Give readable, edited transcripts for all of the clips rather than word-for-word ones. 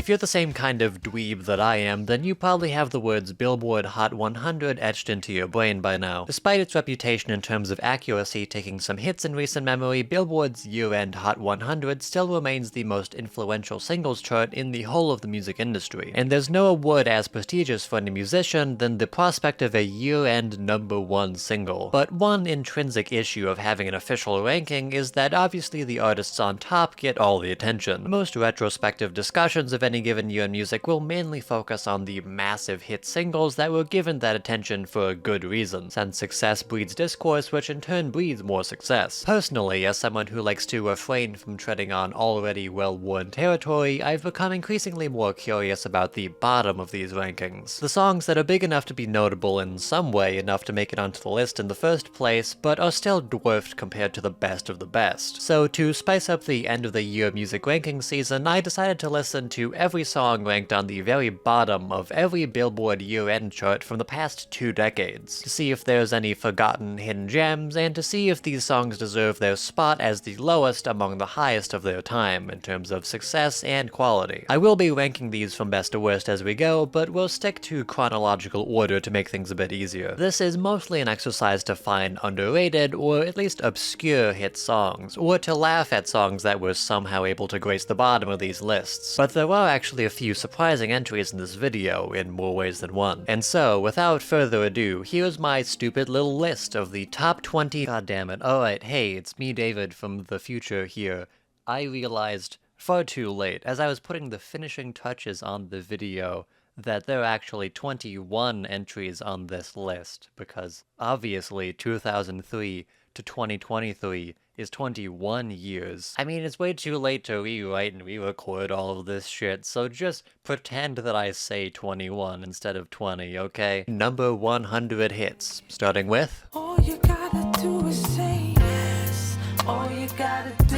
If you're the same kind of dweeb that I am, then you probably have the words Billboard Hot 100 etched into your brain by now. Despite its reputation in terms of accuracy taking some hits in recent memory, Billboard's year-end Hot 100 still remains the most influential singles chart in the whole of the music industry. And there's no award as prestigious for any musician than the prospect of a year-end #1 single. But one intrinsic issue of having an official ranking is that obviously the artists on top get all the attention. Most retrospective discussions of any given year in music will mainly focus on the massive hit singles that were given that attention for a good reason, since success breeds discourse, which in turn breeds more success. Personally, as someone who likes to refrain from treading on already well-worn territory, I've become increasingly more curious about the bottom of these rankings. The songs that are big enough to be notable in some way, enough to make it onto the list in the first place, but are still dwarfed compared to the best of the best. So to spice up the end of the year music ranking season, I decided to listen to every song ranked on the very bottom of every Billboard year-end chart from the past 2 decades, to see if there's any forgotten hidden gems, and to see if these songs deserve their spot as the lowest among the highest of their time, in terms of success and quality. I will be ranking these from best to worst as we go, but we'll stick to chronological order to make things a bit easier. This is mostly an exercise to find underrated, or at least obscure hit songs, or to laugh at songs that were somehow able to grace the bottom of these lists. But there are actually a few surprising entries in this video, in more ways than one. And so, without further ado, here's my stupid little list of the top 20— goddammit, alright, hey, it's me David from the future here. I realized far too late, as I was putting the finishing touches on the video, that there are actually 21 entries on this list, because obviously 2003 to 2023 is 21 years. I mean, it's way too late to rewrite and re-record all of this shit, so just pretend that I say 21 instead of 20, okay? Number 100 hits, starting with... All you gotta do is say yes. All you gotta do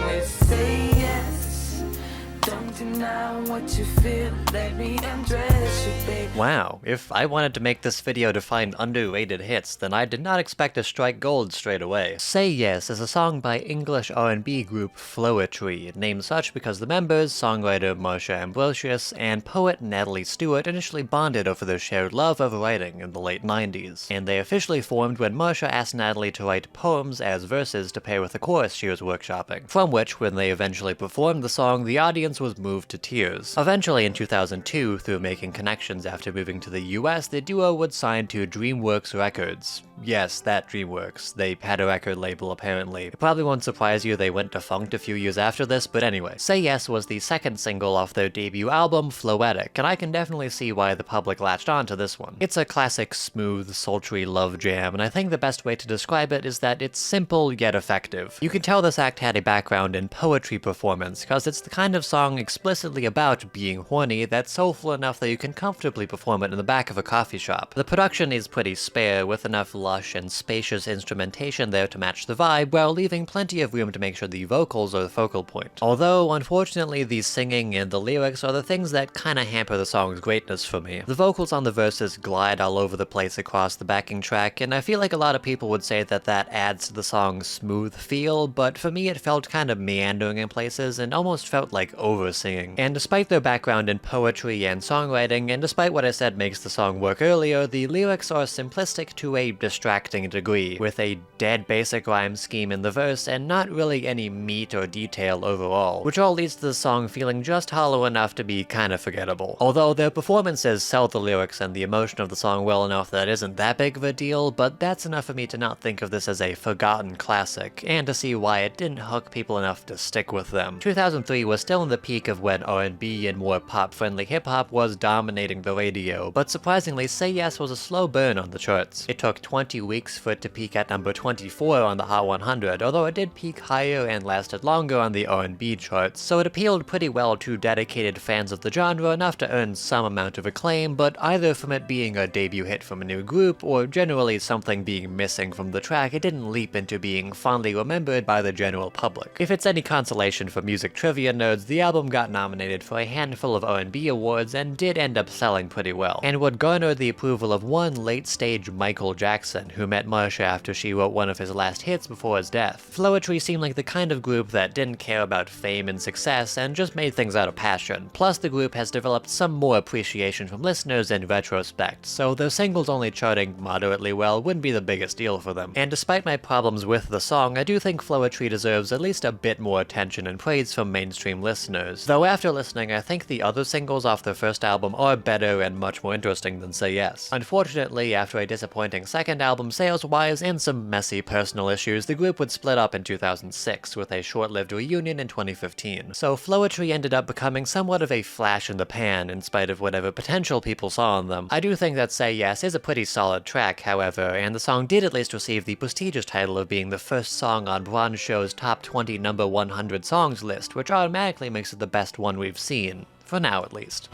is say yes. Don't deny what you feel, let me undress you, baby. Wow, if I wanted to make this video to find underrated hits, then I did not expect to strike gold straight away. Say Yes is a song by English R&B group Floetry, named such because the members, songwriter Marsha Ambrosius and poet Natalie Stewart, initially bonded over their shared love of writing in the late 90s, and they officially formed when Marsha asked Natalie to write poems as verses to pair with the chorus she was workshopping, from which, when they eventually performed the song, the audience was moved to tears. Eventually in 2002, through making connections after moving to the US, the duo would sign to DreamWorks Records. Yes, that DreamWorks. They had a record label apparently. It probably won't surprise you they went defunct a few years after this, but anyway. Say Yes was the second single off their debut album, Floetic, and I can definitely see why the public latched on to this one. It's a classic, smooth, sultry love jam, and I think the best way to describe it is that it's simple yet effective. You can tell this act had a background in poetry performance, cause it's the kind of song explicitly about being horny that's soulful enough that you can comfortably perform it in the back of a coffee shop. The production is pretty spare, with enough lush and spacious instrumentation there to match the vibe, while leaving plenty of room to make sure the vocals are the focal point. Although, unfortunately, the singing and the lyrics are the things that kinda hamper the song's greatness for me. The vocals on the verses glide all over the place across the backing track, and I feel like a lot of people would say that that adds to the song's smooth feel, but for me it felt kind of meandering in places and almost felt like over-singing. And despite their background in poetry and songwriting, and despite what I said makes the song work earlier, the lyrics are simplistic to a distracting degree, with a dead basic rhyme scheme in the verse and not really any meat or detail overall, which all leads to the song feeling just hollow enough to be kinda forgettable. Although their performances sell the lyrics and the emotion of the song well enough that it isn't that big of a deal, but that's enough for me to not think of this as a forgotten classic, and to see why it didn't hook people enough to stick with them. 2003 was still in the peak of when R&B and more pop-friendly hip-hop was dominating the radio, but surprisingly, Say Yes was a slow burn on the charts. It took 20 weeks for it to peak at number 24 on the Hot 100, although it did peak higher and lasted longer on the R&B charts, so it appealed pretty well to dedicated fans of the genre, enough to earn some amount of acclaim, but either from it being a debut hit from a new group, or generally something being missing from the track, it didn't leap into being fondly remembered by the general public. If it's any consolation for music trivia nerds, the album got nominated for a handful of R&B awards and did end up selling pretty well, and would garner the approval of one late-stage Michael Jackson Jackson, who met Marsha after she wrote one of his last hits before his death. Floetry seemed like the kind of group that didn't care about fame and success and just made things out of passion. Plus, the group has developed some more appreciation from listeners in retrospect, so their singles only charting moderately well wouldn't be the biggest deal for them. And despite my problems with the song, I do think Floetry deserves at least a bit more attention and praise from mainstream listeners. Though after listening, I think the other singles off their first album are better and much more interesting than Say Yes. Unfortunately, after a disappointing second album sales-wise and some messy personal issues, the group would split up in 2006, with a short-lived reunion in 2015. So Floetry ended up becoming somewhat of a flash in the pan, in spite of whatever potential people saw in them. I do think that Say Yes is a pretty solid track, however, and the song did at least receive the prestigious title of being the first song on Bronze Show's Top 20 Number 100 Songs list, which automatically makes it the best one we've seen. For now, at least.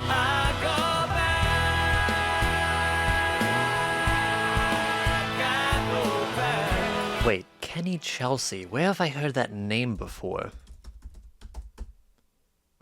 Wait, Kenny Chelsea, where have I heard that name before?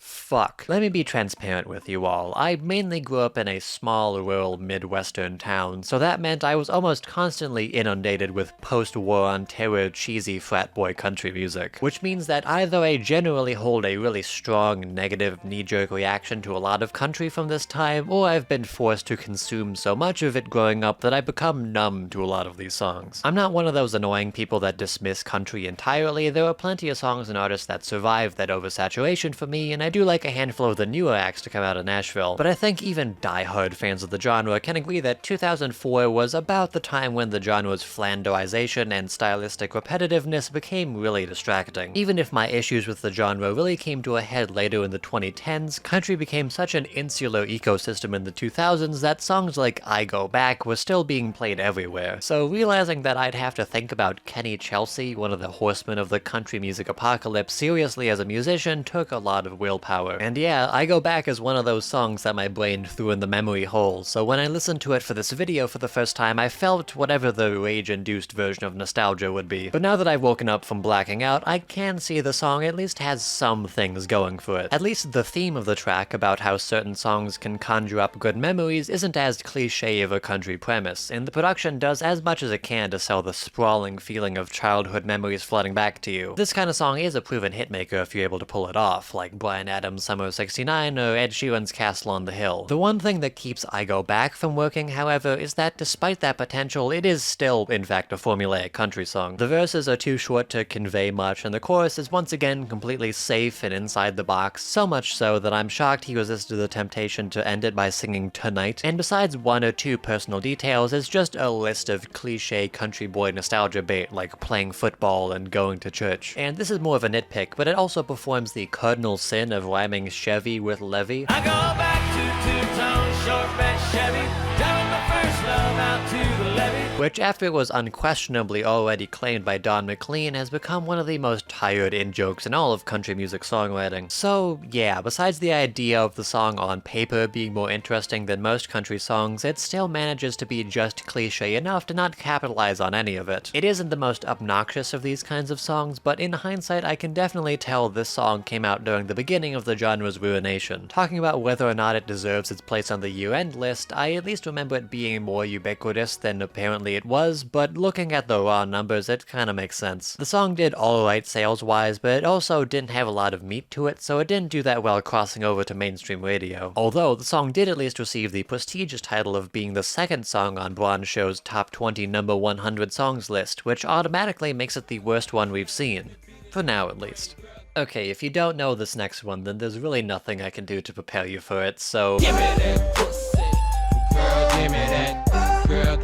Fuck. Let me be transparent with you all. I mainly grew up in a small, rural Midwestern town, so that meant I was almost constantly inundated with post-war on terror cheesy frat boy country music. Which means that either I generally hold a really strong, negative, knee-jerk reaction to a lot of country from this time, or I've been forced to consume so much of it growing up that I become numb to a lot of these songs. I'm not one of those annoying people that dismiss country entirely. There are plenty of songs and artists that survive that oversaturation for me, and I do like a handful of the newer acts to come out of Nashville, but I think even die-hard fans of the genre can agree that 2004 was about the time when the genre's flanderization and stylistic repetitiveness became really distracting. Even if my issues with the genre really came to a head later in the 2010s, country became such an insular ecosystem in the 2000s that songs like I Go Back were still being played everywhere. So realizing that I'd have to think about Kenny Chelsea, one of the horsemen of the country music apocalypse, seriously as a musician took a lot of willpower. And yeah, I Go Back is one of those songs that my brain threw in the memory hole, so when I listened to it for this video for the first time, I felt whatever the rage-induced version of nostalgia would be. But now that I've woken up from blacking out, I can see the song at least has some things going for it. At least the theme of the track about how certain songs can conjure up good memories isn't as cliche of a country premise, and the production does as much as it can to sell the sprawling feeling of childhood memories flooding back to you. This kind of song is a proven hitmaker if you're able to pull it off, like Bryan Adams' Summer 69 or Ed Sheeran's Castle on the Hill. The one thing that keeps I Go Back from working, however, is that despite that potential, it is still, in fact, a formulaic country song. The verses are too short to convey much, and the chorus is once again completely safe and inside the box, so much so that I'm shocked he resisted the temptation to end it by singing Tonight, and besides one or two personal details, it's just a list of cliche country boy nostalgia bait like playing football and going to church. And this is more of a nitpick, but it also performs the cardinal sin of rhyming Chevy with Levy. I go back to two-tone short fat Chevy, driving my first love out to the levee. Which, after it was unquestionably already claimed by Don McLean, has become one of the most tired in-jokes in all of country music songwriting. So yeah, besides the idea of the song on paper being more interesting than most country songs, it still manages to be just cliche enough to not capitalize on any of it. It isn't the most obnoxious of these kinds of songs, but in hindsight I can definitely tell this song came out during the beginning of the genre's ruination. Talking about whether or not it deserves its place on the year-end list, I at least remember it being more ubiquitous than apparently it was, but looking at the raw numbers, it kinda makes sense. The song did alright sales-wise, but it also didn't have a lot of meat to it, so it didn't do that well crossing over to mainstream radio. Although, the song did at least receive the prestigious title of being the second song on Bronze Show's Top 20 Number 100 Songs list, which automatically makes it the worst one we've seen. For now, at least. Okay, if you don't know this next one, then there's really nothing I can do to prepare you for it, so... Give me that pussy, girl, give me that. Girl,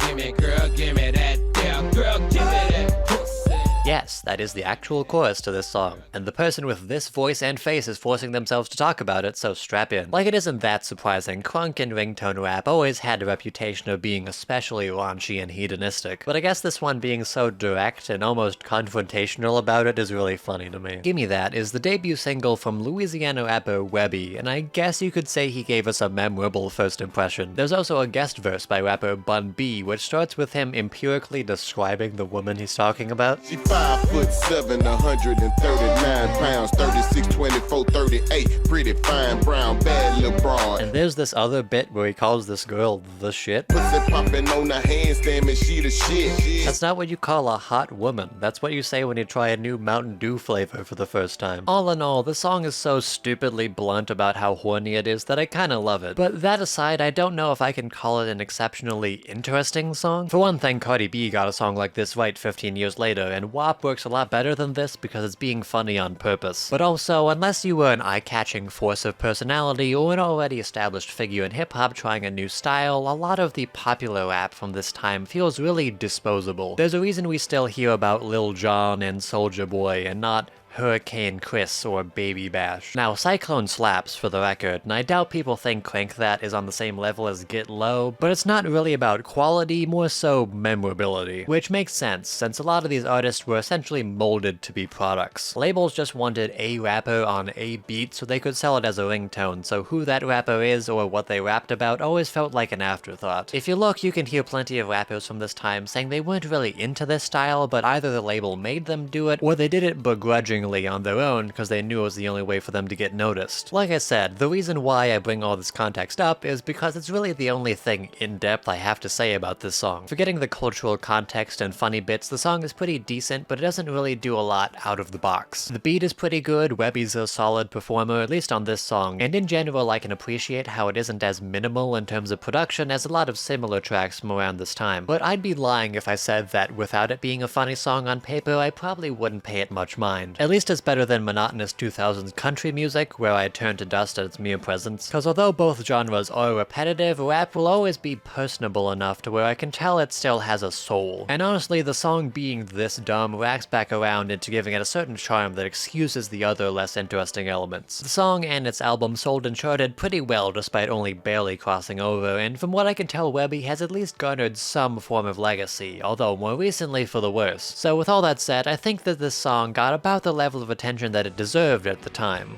give me that. Yeah, girl, give me that pussy. Yes, that is the actual chorus to this song, and the person with this voice and face is forcing themselves to talk about it, so strap in. Like it isn't that surprising, crunk and ringtone rap always had a reputation of being especially raunchy and hedonistic, but I guess this one being so direct and almost confrontational about it is really funny to me. Gimme That is the debut single from Louisiana rapper Webby, and I guess you could say he gave us a memorable first impression. There's also a guest verse by rapper Bun B, which starts with him empirically describing the woman he's talking about. She 5'11", 5'7", 139 pounds, 36, 24, 38. Pretty fine, brown, bad little broad. And there's this other bit where he calls this girl the shit. Pussy popping on the handstand, and she the shit. That's not what you call a hot woman. That's what you say when you try a new Mountain Dew flavor for the first time. All in all, the song is so stupidly blunt about how horny it is that I kinda love it. But that aside, I don't know if I can call it an exceptionally interesting song. For one thing, Cardi B got a song like this right 15 years later, and WAP works a lot better than this because it's being funny on purpose. But also, unless you were an eye-catching force of personality or an already established figure in hip-hop trying a new style, a lot of the popular rap from this time feels really disposable. There's a reason we still hear about Lil Jon and Soulja Boy and not Hurricane Chris or Baby Bash. Now, Cyclone slaps, for the record, and I doubt people think Crank That is on the same level as Get Low, but it's not really about quality, more so memorability. Which makes sense, since a lot of these artists were essentially molded to be products. Labels just wanted a rapper on a beat so they could sell it as a ringtone, so who that rapper is or what they rapped about always felt like an afterthought. If you look, you can hear plenty of rappers from this time saying they weren't really into this style, but either the label made them do it, or they did it begrudgingly on their own because they knew it was the only way for them to get noticed. Like I said, the reason why I bring all this context up is because it's really the only thing in-depth I have to say about this song. Forgetting the cultural context and funny bits, the song is pretty decent, but it doesn't really do a lot out of the box. The beat is pretty good, Webby's a solid performer, at least on this song, and in general I can appreciate how it isn't as minimal in terms of production as a lot of similar tracks from around this time. But I'd be lying if I said that without it being a funny song on paper, I probably wouldn't pay it much mind. At least it's better than monotonous 2000s country music, where I turn to dust at its mere presence. Cause although both genres are repetitive, rap will always be personable enough to where I can tell it still has a soul. And honestly, the song being this dumb racks back around into giving it a certain charm that excuses the other less interesting elements. The song and its album sold and charted pretty well despite only barely crossing over, and from what I can tell, Webby has at least garnered some form of legacy, although more recently for the worse. So with all that said, I think that this song got about the level of attention that it deserved at the time.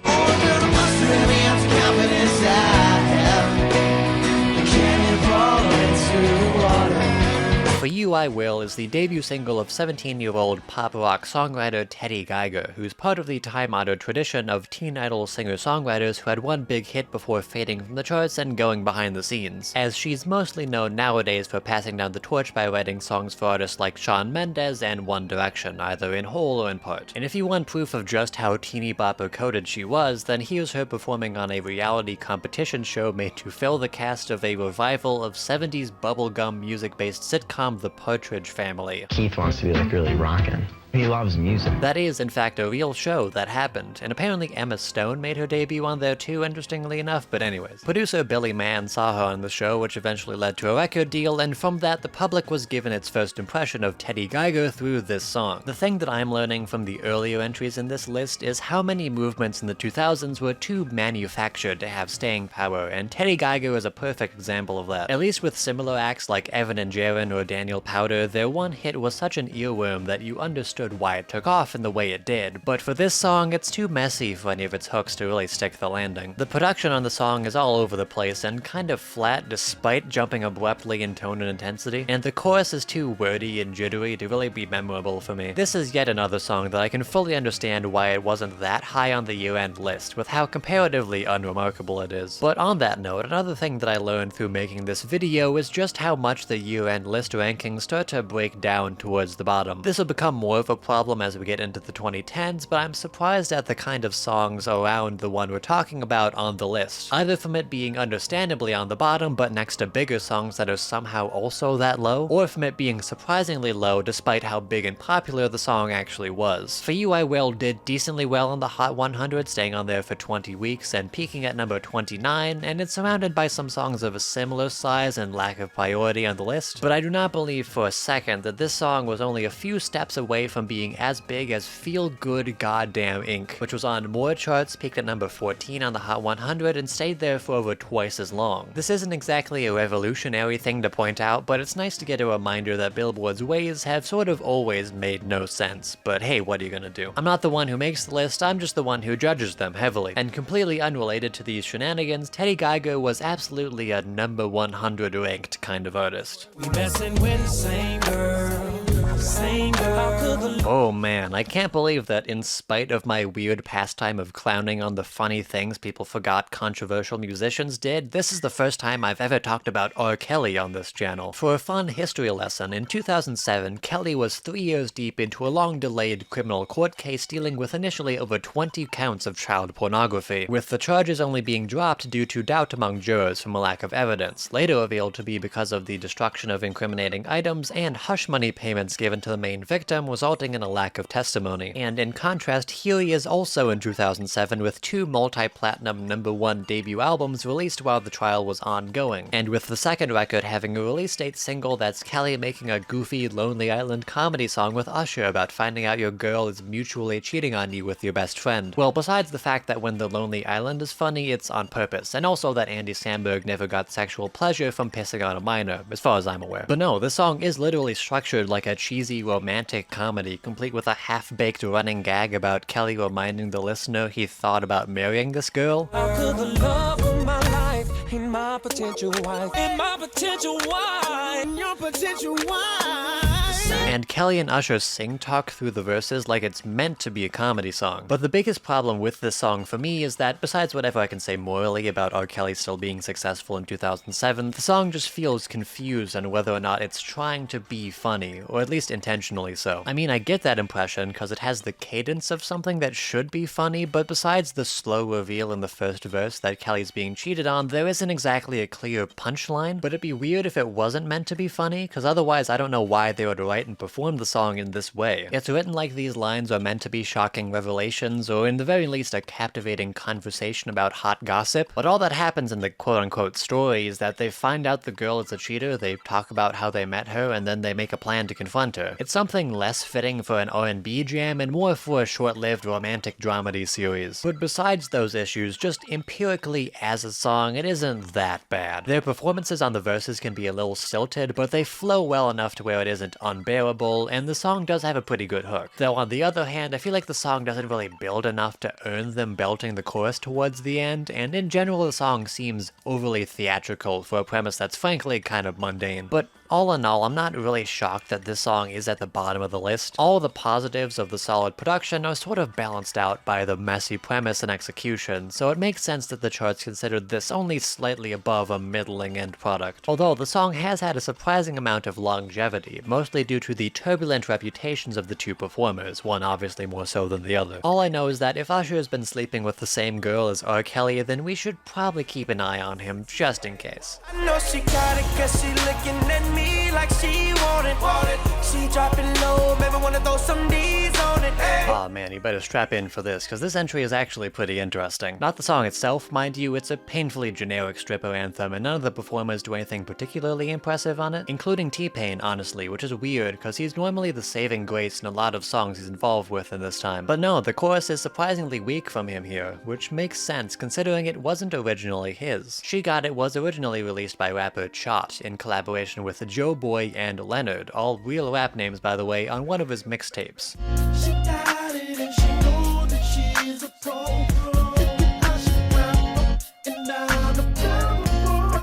For You I Will is the debut single of 17-year-old pop rock songwriter Teddy Geiger, who's part of the time-honored tradition of teen idol singer-songwriters who had one big hit before fading from the charts and going behind the scenes, as she's mostly known nowadays for passing down the torch by writing songs for artists like Shawn Mendes and One Direction, either in whole or in part. And if you want proof of just how teeny bopper coded she was, then here's her performing on a reality competition show made to fill the cast of a revival of 70s bubblegum music-based sitcom The Partridge Family. Keith wants to be like really rockin'. He loves music. That is, in fact, a real show that happened, and apparently Emma Stone made her debut on there too, interestingly enough, but anyways. Producer Billy Mann saw her on the show, which eventually led to a record deal, and from that, the public was given its first impression of Teddy Geiger through this song. The thing that I'm learning from the earlier entries in this list is how many movements in the 2000s were too manufactured to have staying power, and Teddy Geiger is a perfect example of that. At least with similar acts like Evan and Jaron or Daniel Powder, their one hit was such an earworm that you understood why it took off in the way it did, but for this song, it's too messy for any of its hooks to really stick the landing. The production on the song is all over the place and kind of flat despite jumping abruptly in tone and intensity, and the chorus is too wordy and jittery to really be memorable for me. This is yet another song that I can fully understand why it wasn't that high on the year-end list, with how comparatively unremarkable it is. But on that note, another thing that I learned through making this video is just how much the year-end list rankings start to break down towards the bottom. This will become more of a problem as we get into the 2010s, but I'm surprised at the kind of songs around the one we're talking about on the list. Either from it being understandably on the bottom, but next to bigger songs that are somehow also that low, or from it being surprisingly low despite how big and popular the song actually was. For You I Will did decently well on the Hot 100, staying on there for 20 weeks and peaking at number 29, and it's surrounded by some songs of a similar size and lack of priority on the list, but I do not believe for a second that this song was only a few steps away from being as big as Feel Good Goddamn Inc., which was on more charts, peaked at number 14 on the Hot 100, and stayed there for over twice as long. This isn't exactly a revolutionary thing to point out, but it's nice to get a reminder that Billboard's ways have sort of always made no sense, but hey, what are you gonna do? I'm not the one who makes the list, I'm just the one who judges them heavily. And completely unrelated to these shenanigans, Teddy Geiger was absolutely a number 100 ranked kind of artist. We messing with the same girl. Oh man, I can't believe that in spite of my weird pastime of clowning on the funny things people forgot controversial musicians did, this is the first time I've ever talked about R. Kelly on this channel. For a fun history lesson, in 2007, Kelly was 3 years deep into a long-delayed criminal court case dealing with initially over 20 counts of child pornography, with the charges only being dropped due to doubt among jurors from a lack of evidence, later revealed to be because of the destruction of incriminating items and hush money payments given to the main victim, resulting in a lack of testimony. And in contrast, here he is also in 2007 with 2 multi-platinum #1 debut albums released while the trial was ongoing, and with the second record having a release date single that's Kelly making a goofy Lonely Island comedy song with Usher about finding out your girl is mutually cheating on you with your best friend. Well, besides the fact that when the Lonely Island is funny, it's on purpose, and also that Andy Samberg never got sexual pleasure from pissing on a minor, as far as I'm aware. But no, this song is literally structured like a cheesy romantic comedy, complete with a half-baked running gag about Kelly reminding the listener he thought about marrying this girl. How could the love of my life and my potential wife and my potential wife and your potential wife? And Kelly and Usher sing-talk through the verses like it's meant to be a comedy song. But the biggest problem with this song for me is that, besides whatever I can say morally about R. Kelly still being successful in 2007, the song just feels confused on whether or not it's trying to be funny, or at least intentionally so. I mean, I get that impression because it has the cadence of something that should be funny, but besides the slow reveal in the first verse that Kelly's being cheated on, there isn't exactly a clear punchline. But it'd be weird if it wasn't meant to be funny, because otherwise I don't know why they would write and perform the song in this way. It's written like these lines are meant to be shocking revelations, or in the very least a captivating conversation about hot gossip, but all that happens in the quote-unquote story is that they find out the girl is a cheater, they talk about how they met her, and then they make a plan to confront her. It's something less fitting for an R&B jam and more for a short-lived romantic dramedy series. But besides those issues, just empirically as a song, it isn't that bad. Their performances on the verses can be a little stilted, but they flow well enough to where it isn't unbearable, and the song does have a pretty good hook. Though on the other hand, I feel like the song doesn't really build enough to earn them belting the chorus towards the end, and in general the song seems overly theatrical for a premise that's frankly kind of mundane. But all in all, I'm not really shocked that this song is at the bottom of the list. All the positives of the solid production are sort of balanced out by the messy premise and execution, so it makes sense that the charts considered this only slightly above a middling end product. Although the song has had a surprising amount of longevity, mostly due to the turbulent reputations of the two performers, one obviously more so than the other. All I know is that if Usher has been sleeping with the same girl as R. Kelly, then we should probably keep an eye on him, just in case. I know she got it 'cause she looking at me like she want it. She dropping low, maybe wanna throw some D's on it. Aw man, you better strap in for this, because this entry is actually pretty interesting. Not the song itself, mind you, it's a painfully generic stripper anthem, and none of the performers do anything particularly impressive on it, including T-Pain, honestly, which is weird, because he's normally the saving grace in a lot of songs he's involved with in this time. But no, the chorus is surprisingly weak from him here, which makes sense considering it wasn't originally his. She Got It was originally released by rapper Chot in collaboration with Joe Boy and Leonard, all real rap names by the way, on one of his mixtapes. She got it and she know that she's a pro.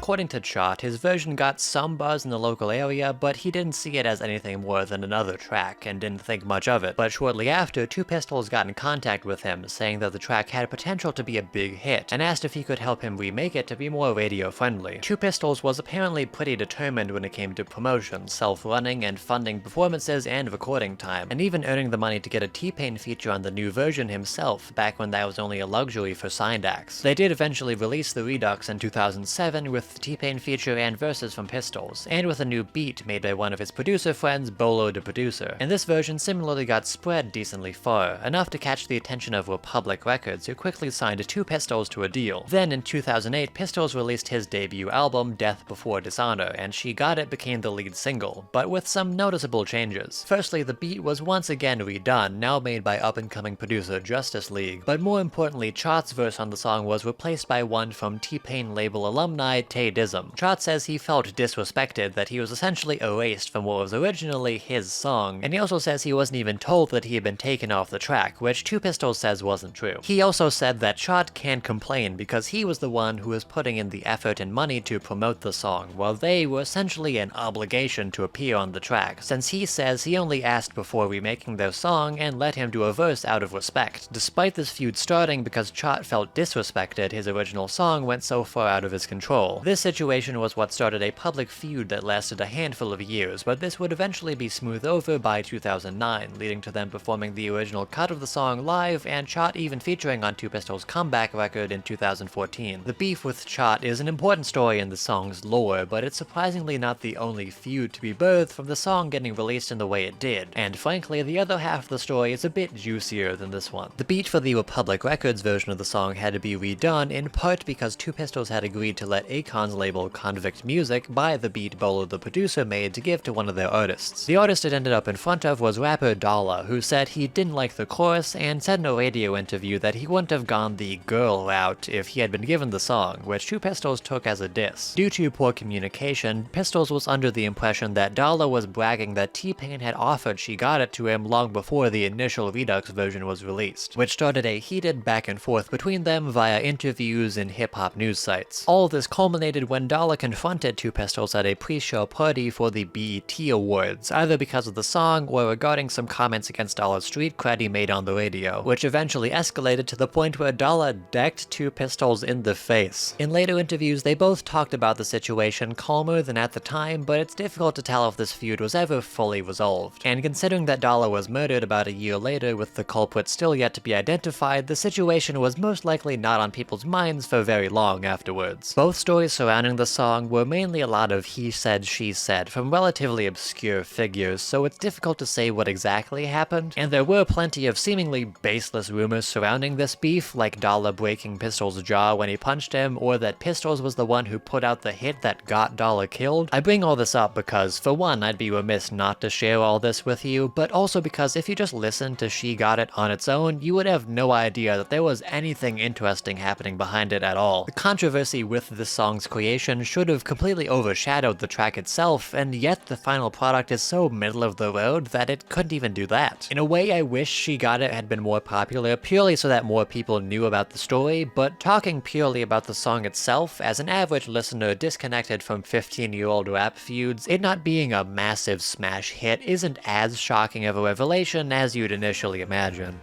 According to Chot, his version got some buzz in the local area, but he didn't see it as anything more than another track, and didn't think much of it. But shortly after, Two Pistols got in contact with him, saying that the track had potential to be a big hit, and asked if he could help him remake it to be more radio-friendly. Two Pistols was apparently pretty determined when it came to promotion, self-running, and funding performances and recording time, and even earning the money to get a T-Pain feature on the new version himself, back when that was only a luxury for signed acts. They did eventually release the Redux in 2007 with the T-Pain feature and verses from Pistols, and with a new beat made by one of his producer friends, Bolo the Producer. And this version similarly got spread decently far, enough to catch the attention of Republic Records, who quickly signed Two Pistols to a deal. Then in 2008, Pistols released his debut album, Death Before Dishonor, and She Got It became the lead single, but with some noticeable changes. Firstly, the beat was once again redone, now made by up-and-coming producer Justice League, but more importantly, Chot's verse on the song was replaced by one from T-Pain label alumni Tay underrated-ism. Chott says he felt disrespected that he was essentially erased from what was originally his song, and he also says he wasn't even told that he had been taken off the track, which Two Pistols says wasn't true. He also said that Chott can't complain because he was the one who was putting in the effort and money to promote the song, while they were essentially an obligation to appear on the track, since he says he only asked before remaking their song and let him do a verse out of respect. Despite this feud starting because Chott felt disrespected, his original song went so far out of his control. This situation was what started a public feud that lasted a handful of years, but this would eventually be smoothed over by 2009, leading to them performing the original cut of the song live, and Chott even featuring on Two Pistols' comeback record in 2014. The beef with Chott is an important story in the song's lore, but it's surprisingly not the only feud to be birthed from the song getting released in the way it did, and frankly, the other half of the story is a bit juicier than this one. The beat for the Republic Records version of the song had to be redone, in part because Two Pistols had agreed to let Akon's label Convict Music buy the beat Bolo the producer made to give to one of their artists. The artist it ended up in front of was rapper Dalla, who said he didn't like the chorus and said in a radio interview that he wouldn't have gone the girl route if he had been given the song, which Two Pistols took as a diss. Due to poor communication, Pistols was under the impression that Dalla was bragging that T-Pain had offered She Got It to him long before the initial Redux version was released, which started a heated back and forth between them via interviews and hip-hop news sites. All this culminated when Dalla confronted Two Pistols at a pre-show party for the BET Awards, either because of the song or regarding some comments against Dalla's street cred he made on the radio, which eventually escalated to the point where Dalla decked Two Pistols in the face. In later interviews, they both talked about the situation calmer than at the time, but it's difficult to tell if this feud was ever fully resolved. And considering that Dalla was murdered about a year later with the culprit still yet to be identified, the situation was most likely not on people's minds for very long afterwards. Both stories surrounding the song were mainly a lot of he said, she said from relatively obscure figures, so it's difficult to say what exactly happened, and there were plenty of seemingly baseless rumors surrounding this beef, like Dalla breaking Pistol's jaw when he punched him, or that Pistols was the one who put out the hit that got Dalla killed. I bring all this up because, for one, I'd be remiss not to share all this with you, but also because if you just listened to She Got It on its own, you would have no idea that there was anything interesting happening behind it at all. The controversy with this song's creation should have completely overshadowed the track itself, and yet the final product is so middle of the road that it couldn't even do that. In a way, I wish She Got It had been more popular purely so that more people knew about the story, but talking purely about the song itself, as an average listener disconnected from 15-year-old rap feuds, it not being a massive smash hit isn't as shocking of a revelation as you'd initially imagine.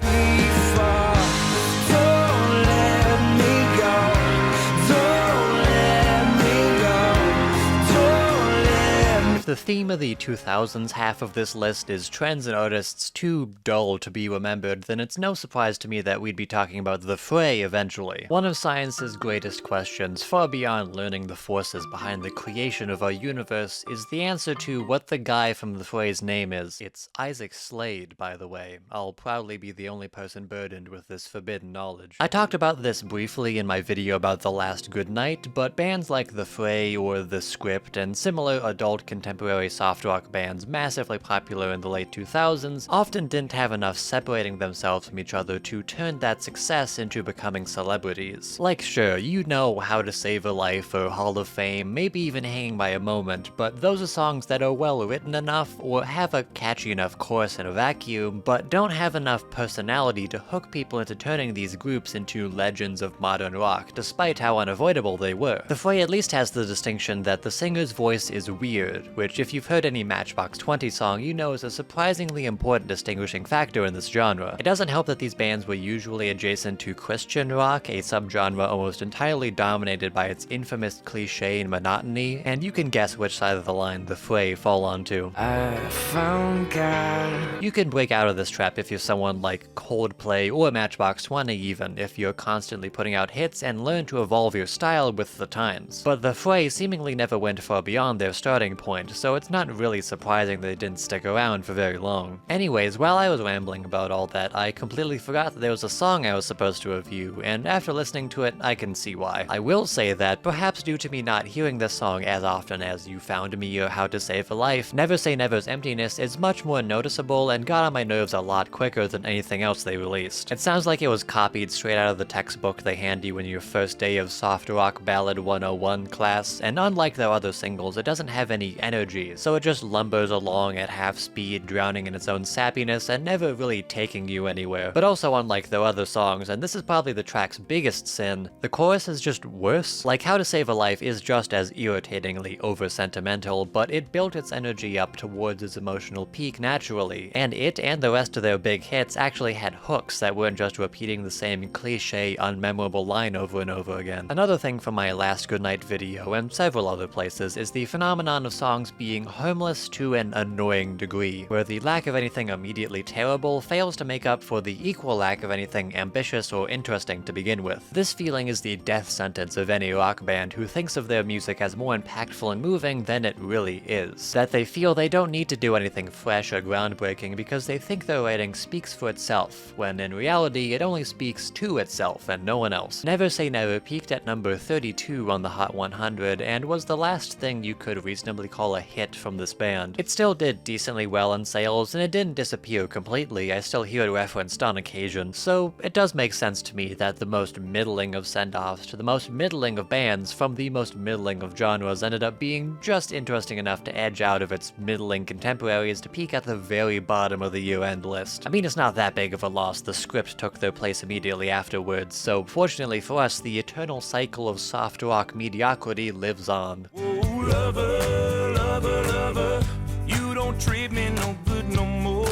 If the theme of the 2000s half of this list is trends and artists too dull to be remembered, then it's no surprise to me that we'd be talking about The Fray eventually. One of science's greatest questions, far beyond learning the forces behind the creation of our universe, is the answer to what the guy from The Fray's name is. It's Isaac Slade, by the way. I'll proudly be the only person burdened with this forbidden knowledge. I talked about this briefly in my video about The Last Goodnight, but bands like The Fray or The Script and similar adult contemporary soft rock bands massively popular in the late 2000s often didn't have enough separating themselves from each other to turn that success into becoming celebrities. Like, sure, you know How to Save a Life or Hall of Fame, maybe even Hanging by a Moment, but those are songs that are well written enough or have a catchy enough chorus in a vacuum, but don't have enough personality to hook people into turning these groups into legends of modern rock, despite how unavoidable they were. The Fray at least has the distinction that the singer's voice is weird, which if you've heard any Matchbox 20 song, you know is a surprisingly important distinguishing factor in this genre. It doesn't help that these bands were usually adjacent to Christian rock, a subgenre almost entirely dominated by its infamous cliche and monotony, and you can guess which side of the line The Fray fall onto. I found God. You can break out of this trap if you're someone like Coldplay or Matchbox 20 even, if you're constantly putting out hits and learn to evolve your style with the times. But The Fray seemingly never went far beyond their starting point, so it's not really surprising they didn't stick around for very long. Anyways, while I was rambling about all that, I completely forgot that there was a song I was supposed to review, and after listening to it, I can see why. I will say that, perhaps due to me not hearing this song as often as You Found Me or How to Save a Life, Never Say Never's Emptiness is much more noticeable and got on my nerves a lot quicker than anything else they released. It sounds like it was copied straight out of the textbook they hand you in your first day of Soft Rock Ballad 101 class, and unlike their other singles, it doesn't have any energy, so it just lumbers along at half speed, drowning in its own sappiness and never really taking you anywhere. But also unlike their other songs, and this is probably the track's biggest sin, the chorus is just worse. Like How to Save a Life is just as irritatingly over-sentimental, but it built its energy up towards its emotional peak naturally, and it and the rest of their big hits actually had hooks that weren't just repeating the same cliche, unmemorable line over and over again. Another thing from my last Goodnight video and several other places is the phenomenon of songs being harmless to an annoying degree, where the lack of anything immediately terrible fails to make up for the equal lack of anything ambitious or interesting to begin with. This feeling is the death sentence of any rock band who thinks of their music as more impactful and moving than it really is. That they feel they don't need to do anything fresh or groundbreaking because they think their writing speaks for itself, when in reality it only speaks to itself and no one else. Never Say Never peaked at number 32 on the Hot 100 and was the last thing you could reasonably call a hit from this band. It still did decently well in sales, and it didn't disappear completely. I still hear it referenced on occasion, so it does make sense to me that the most middling of send-offs to the most middling of bands from the most middling of genres ended up being just interesting enough to edge out of its middling contemporaries to peak at the very bottom of the year-end list. I mean, it's not that big of a loss. The script took their place immediately afterwards, so fortunately for us, the eternal cycle of soft rock mediocrity lives on. Oh, lover, lover, lover, you don't treat me no good no more.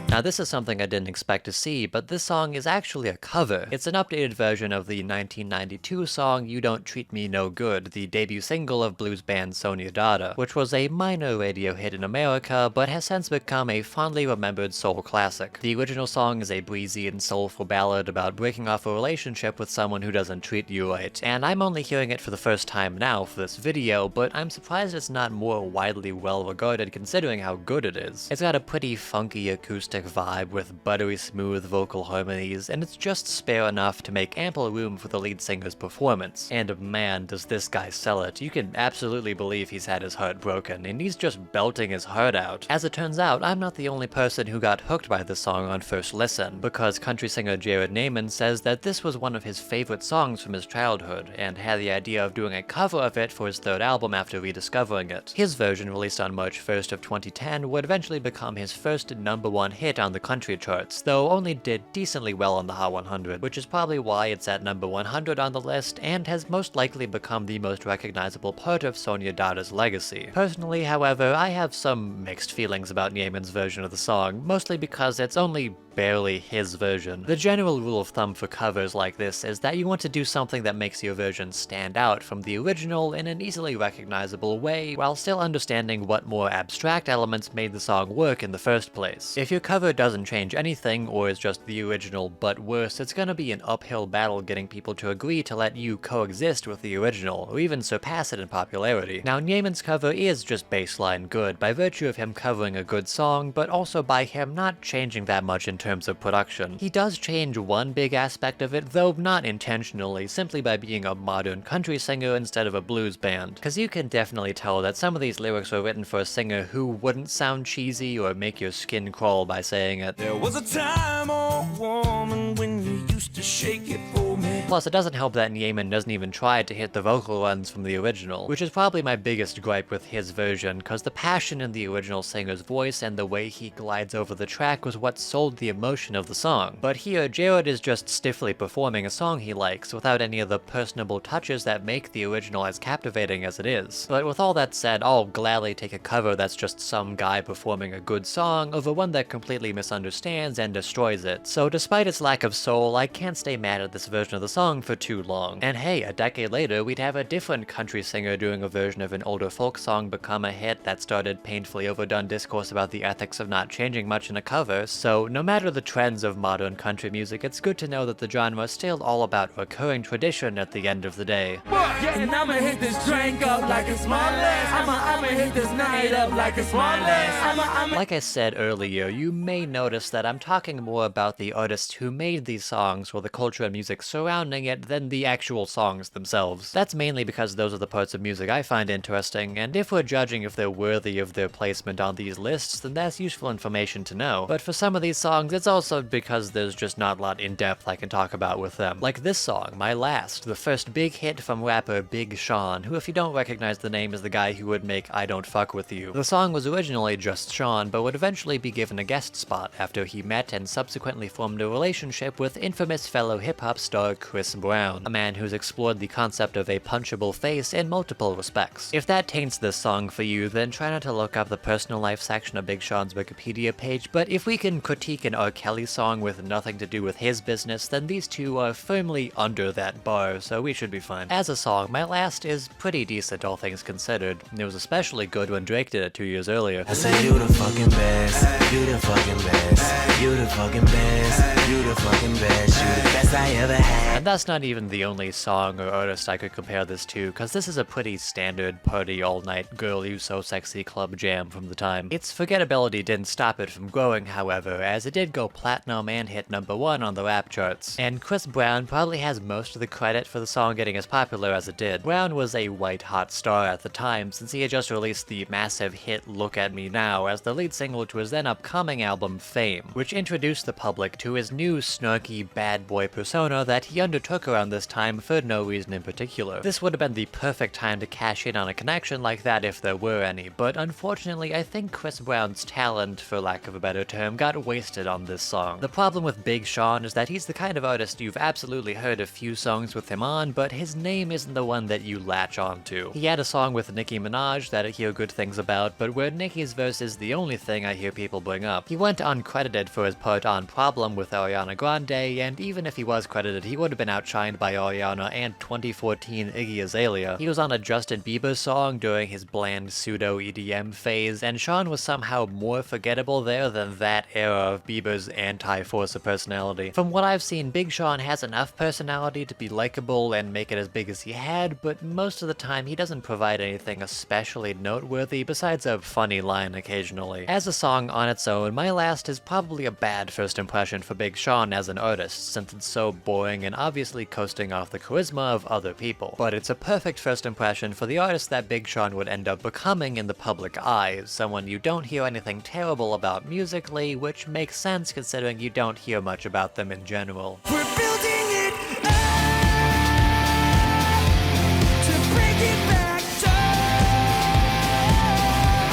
Now this is something I didn't expect to see, but this song is actually a cover. It's an updated version of the 1992 song You Don't Treat Me No Good, the debut single of blues band Sonia Dada, which was a minor radio hit in America, but has since become a fondly remembered soul classic. The original song is a breezy and soulful ballad about breaking off a relationship with someone who doesn't treat you right, and I'm only hearing it for the first time now for this video, but I'm surprised it's not more widely well regarded considering how good it is. It's got a pretty funky acoustic vibe with buttery smooth vocal harmonies, and it's just spare enough to make ample room for the lead singer's performance. And man, does this guy sell it. You can absolutely believe he's had his heart broken, and he's just belting his heart out. As it turns out, I'm not the only person who got hooked by this song on first listen, because country singer Jared Naiman says that this was one of his favorite songs from his childhood, and had the idea of doing a cover of it for his third album after rediscovering it. His version, released on March 1st of 2010, would eventually become his first #1 hit on the country charts, though only did decently well on the Hot 100, which is probably why it's at number 100 on the list, and has most likely become the most recognizable part of Sonia Dada's legacy. Personally, however, I have some mixed feelings about Naiman's version of the song, mostly because it's only barely his version. The general rule of thumb for covers like this is that you want to do something that makes your version stand out from the original in an easily recognizable way, while still understanding what more abstract elements made the song work in the first place. If your cover doesn't change anything, or is just the original but worse, it's gonna be an uphill battle getting people to agree to let you coexist with the original, or even surpass it in popularity. Now, Naiman's cover is just baseline good, by virtue of him covering a good song, but also by him not changing that much in terms of production. He does change one big aspect of it, though not intentionally, simply by being a modern country singer instead of a blues band. Cause you can definitely tell that some of these lyrics were written for a singer who wouldn't sound cheesy or make your skin crawl by saying it. There was a time, oh woman, when you used to shake it for me. Plus, it doesn't help that Naiman doesn't even try to hit the vocal runs from the original, which is probably my biggest gripe with his version, cause the passion in the original singer's voice and the way he glides over the track was what sold the emotion of the song. But here, Jared is just stiffly performing a song he likes, without any of the personable touches that make the original as captivating as it is. But with all that said, I'll gladly take a cover that's just some guy performing a good song over one that completely misunderstands and destroys it. So despite its lack of soul, I can't stay mad at this version version of the song for too long. And hey, a decade later, we'd have a different country singer doing a version of an older folk song become a hit that started painfully overdone discourse about the ethics of not changing much in a cover, so no matter the trends of modern country music, it's good to know that the genre is still all about recurring tradition at the end of the day. Yeah, and I'ma hit this drink up like it's my last. I'ma hit this night up like it's my last. Like I said earlier, you may notice that I'm talking more about the artists who made these songs or the culture and music surrounding it than the actual songs themselves. That's mainly because those are the parts of music I find interesting, and if we're judging if they're worthy of their placement on these lists, then that's useful information to know. But for some of these songs, it's also because there's just not a lot in depth I can talk about with them. Like this song, My Last, the first big hit from rapper Big Sean, who if you don't recognize the name is the guy who would make I Don't Fuck With You. The song was originally just Sean, but would eventually be given a guest spot after he met and subsequently formed a relationship with infamous fellow hip-hop star Chris Brown, a man who's explored the concept of a punchable face in multiple respects. If that taints this song for you, then try not to look up the personal life section of Big Sean's Wikipedia page, but if we can critique an R. Kelly song with nothing to do with his business, then these two are firmly under that bar, so we should be fine. As a song, My Last is pretty decent, all things considered. It was especially good when Drake did it 2 years earlier. I say you the fucking best, you the fucking best, you the fucking best, you the fucking best, you the best I ever had. And that's not even the only song or artist I could compare this to, cause this is a pretty standard party all-night girl you so sexy club jam from the time. Its forgettability didn't stop it from growing, however, as it did go platinum and hit #1 on the rap charts. And Chris Brown probably has most of the credit for the song getting as popular as it did. Brown was a white-hot star at the time, since he had just released the massive hit Look At Me Now as the lead single to his then upcoming album Fame, which introduced the public to his new snarky bad boy persona that he undertook around this time for no reason in particular. This would have been the perfect time to cash in on a connection like that if there were any, but unfortunately I think Chris Brown's talent, for lack of a better term, got wasted on this song. The problem with Big Sean is that he's the kind of artist you've absolutely heard a few songs with him on, but his name isn't the one that you latch onto. He had a song with Nicki Minaj that I hear good things about, but where Nicki's verse is the only thing I hear people bring up. He went uncredited for his part on Problem with Ariana Grande, and even if he was credited, he would have been outshined by Ariana and 2014 Iggy Azalea. He was on a Justin Bieber song during his bland pseudo-EDM phase, and Sean was somehow more forgettable there than that era of Bieber's anti-force of personality. From what I've seen, Big Sean has enough personality to be likable and make it as big as he had, but most of the time he doesn't provide anything especially noteworthy besides a funny line occasionally. As a song on its own, My Last is probably a bad first impression for Big Sean as an artist, since it's so boring and obviously coasting off the charisma of other people. But it's a perfect first impression for the artist that Big Sean would end up becoming in the public eye, someone you don't hear anything terrible about musically, which makes sense considering you don't hear much about them in general. We're building it up to bring it back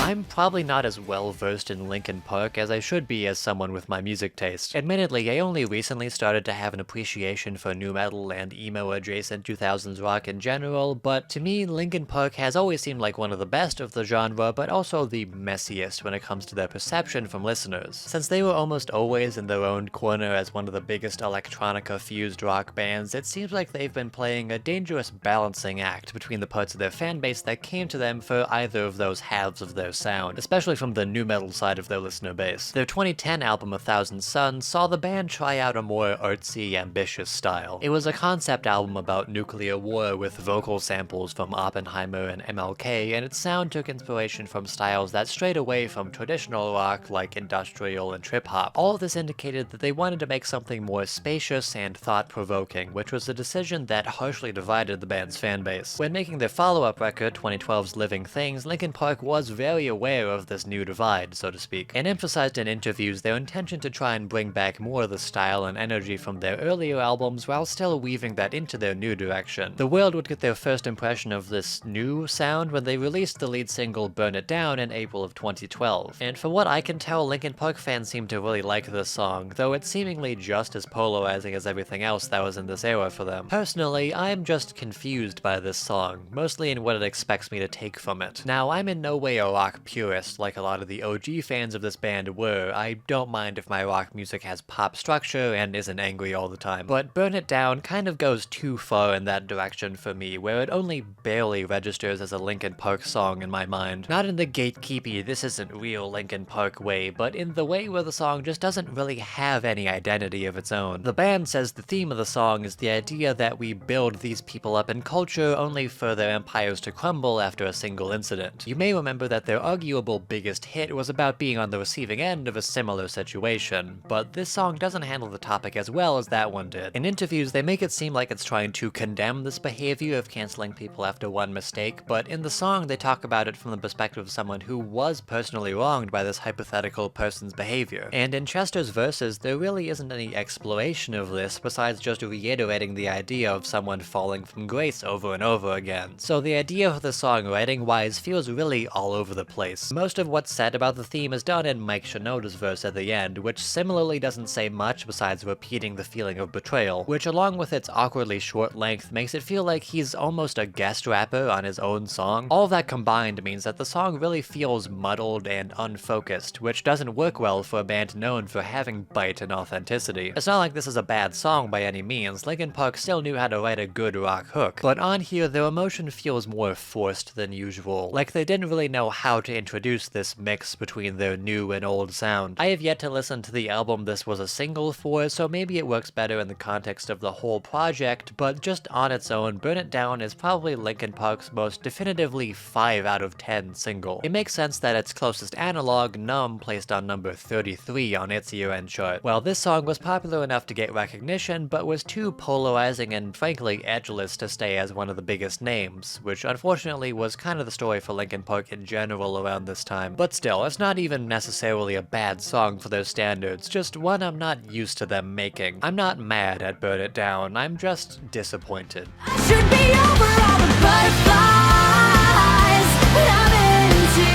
I'm probably not as well versed in Linkin Park as I should be as someone with my music taste. Admittedly, I only recently started to have an appreciation for nu metal and emo-adjacent 2000s rock in general, but to me, Linkin Park has always seemed like one of the best of the genre, but also the messiest when it comes to their perception from listeners. Since they were almost always in their own corner as one of the biggest electronica-fused rock bands, it seems like they've been playing a dangerous balancing act between the parts of their fanbase that came to them for either of those halves of their sound, especially from the nu metal side of their listener base. Their 2010 album A Thousand Suns saw the band try out a more artsy, ambitious style. It was a concept album about nuclear war with vocal samples from Oppenheimer and MLK, and its sound took inspiration from styles that strayed away from traditional rock like industrial and trip-hop. All of this indicated that they wanted to make something more spacious and thought-provoking, which was a decision that harshly divided the band's fanbase. When making their follow-up record, 2012's Living Things, Linkin Park was very aware of this new divide, so to speak, and emphasized in interviews their intention to try and bring back more of the style and energy from their earlier albums while still weaving that into their new direction. The world would get their first impression of this new sound when they released the lead single Burn It Down in April of 2012, and from what I can tell, Linkin Park fans seem to really like this song, though it's seemingly just as polarizing as everything else that was in this era for them. Personally, I'm just confused by this song, mostly in what it expects me to take from it. Now, I'm in no way a rock purist purist like a lot of the OG fans of this band were, I don't mind if my rock music has pop structure and isn't angry all the time. But Burn It Down kind of goes too far in that direction for me, where it only barely registers as a Linkin Park song in my mind. Not in the gatekeepy, this isn't real Linkin Park way, but in the way where the song just doesn't really have any identity of its own. The band says the theme of the song is the idea that we build these people up in culture only for their empires to crumble after a single incident. You may remember that their arguable biggest hit was about being on the receiving end of a similar situation, but this song doesn't handle the topic as well as that one did. In interviews, they make it seem like it's trying to condemn this behavior of canceling people after one mistake, but in the song they talk about it from the perspective of someone who was personally wronged by this hypothetical person's behavior. And in Chester's verses, there really isn't any exploration of this besides just reiterating the idea of someone falling from grace over and over again. So the idea of the song writing-wise feels really all over the place. Most of what's said about the theme is done in Mike Shinoda's verse at the end, which similarly doesn't say much besides repeating the feeling of betrayal, which along with its awkwardly short length makes it feel like he's almost a guest rapper on his own song. All of that combined means that the song really feels muddled and unfocused, which doesn't work well for a band known for having bite and authenticity. It's not like this is a bad song by any means, Linkin Park still knew how to write a good rock hook, but on here their emotion feels more forced than usual, like they didn't really know how to introduce this mix between their new and old sound. I have yet to listen to the album this was a single for, so maybe it works better in the context of the whole project, but just on its own, Burn It Down is probably Linkin Park's most definitively 5 out of 10 single. It makes sense that its closest analog, Numb, placed on number 33 on its year-end chart. Well, this song was popular enough to get recognition, but was too polarizing and frankly edgeless to stay as one of the biggest names, which unfortunately was kind of the story for Linkin Park in general around this time. But still, it's not even necessarily a bad song for their standards, just one I'm not used to them making. I'm not mad at Burn It Down, I'm just disappointed. Should be over all the butterflies that I'm into,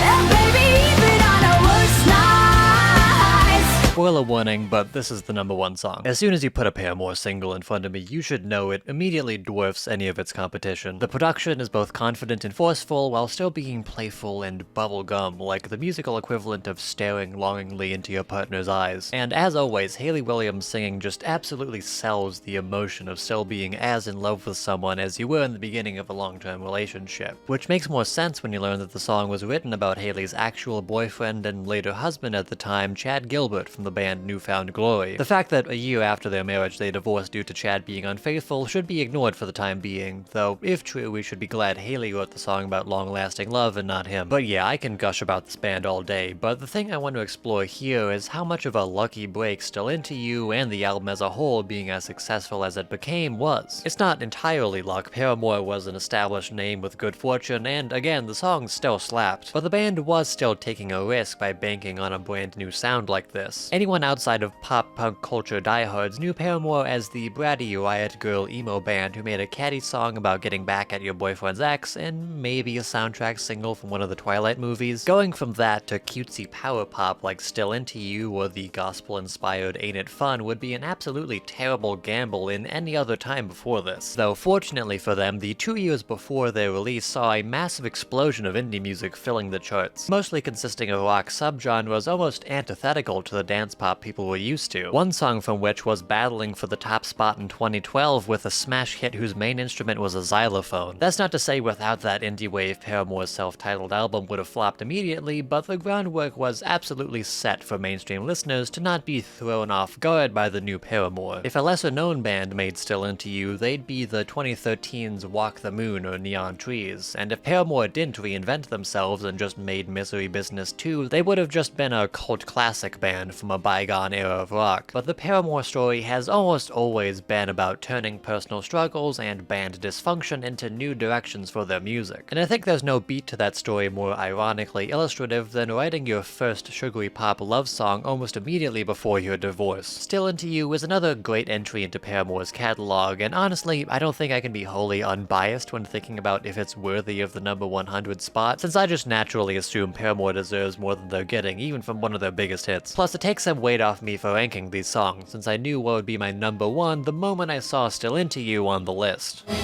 and baby, even on our worst nights. Spoiler warning, but this is the #1 song. As soon as you put a Paramore single in front of me, you should know it immediately dwarfs any of its competition. The production is both confident and forceful, while still being playful and bubblegum, like the musical equivalent of staring longingly into your partner's eyes. And as always, Hayley Williams singing just absolutely sells the emotion of still being as in love with someone as you were in the beginning of a long-term relationship. Which makes more sense when you learn that the song was written about Hayley's actual boyfriend and later husband at the time, Chad Gilbert from the band Newfound Glory. The fact that a year after their marriage they divorced due to Chad being unfaithful should be ignored for the time being, though if true we should be glad Hayley wrote the song about long-lasting love and not him. But yeah, I can gush about this band all day, but the thing I want to explore here is how much of a lucky break Still Into You and the album as a whole being as successful as it became was. It's not entirely luck, Paramore was an established name with good fortune, and again, the song still slapped, but the band was still taking a risk by banking on a brand new sound like this. Anyone outside of pop-punk culture diehards knew Paramore as the bratty riot girl emo band who made a catty song about getting back at your boyfriend's ex, and maybe a soundtrack single from one of the Twilight movies. Going from that to cutesy power pop like Still Into You or the gospel-inspired Ain't It Fun would be an absolutely terrible gamble in any other time before this. Though fortunately for them, the 2 years before their release saw a massive explosion of indie music filling the charts, mostly consisting of rock subgenres almost antithetical to the dance pop people were used to. One song from which was battling for the top spot in 2012 with a smash hit whose main instrument was a xylophone. That's not to say without that indie wave Paramore's self-titled album would have flopped immediately, but the groundwork was absolutely set for mainstream listeners to not be thrown off guard by the new Paramore. If a lesser-known band made Still Into You, they'd be the 2013's Walk the Moon or Neon Trees, and if Paramore didn't reinvent themselves and just made Misery Business 2, they would have just been a cult classic band from a bygone era of rock. But the Paramore story has almost always been about turning personal struggles and band dysfunction into new directions for their music. And I think there's no beat to that story more ironically illustrative than writing your first sugary pop love song almost immediately before your divorce. Still Into You is another great entry into Paramore's catalog, and honestly, I don't think I can be wholly unbiased when thinking about if it's worthy of the #100 spot, since I just naturally assume Paramore deserves more than they're getting, even from one of their biggest hits. Plus, it takes some weight off me for ranking these songs, since I knew what would be my #1 the moment I saw Still Into You on the list. Say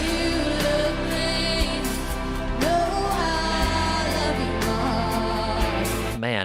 you love me, know how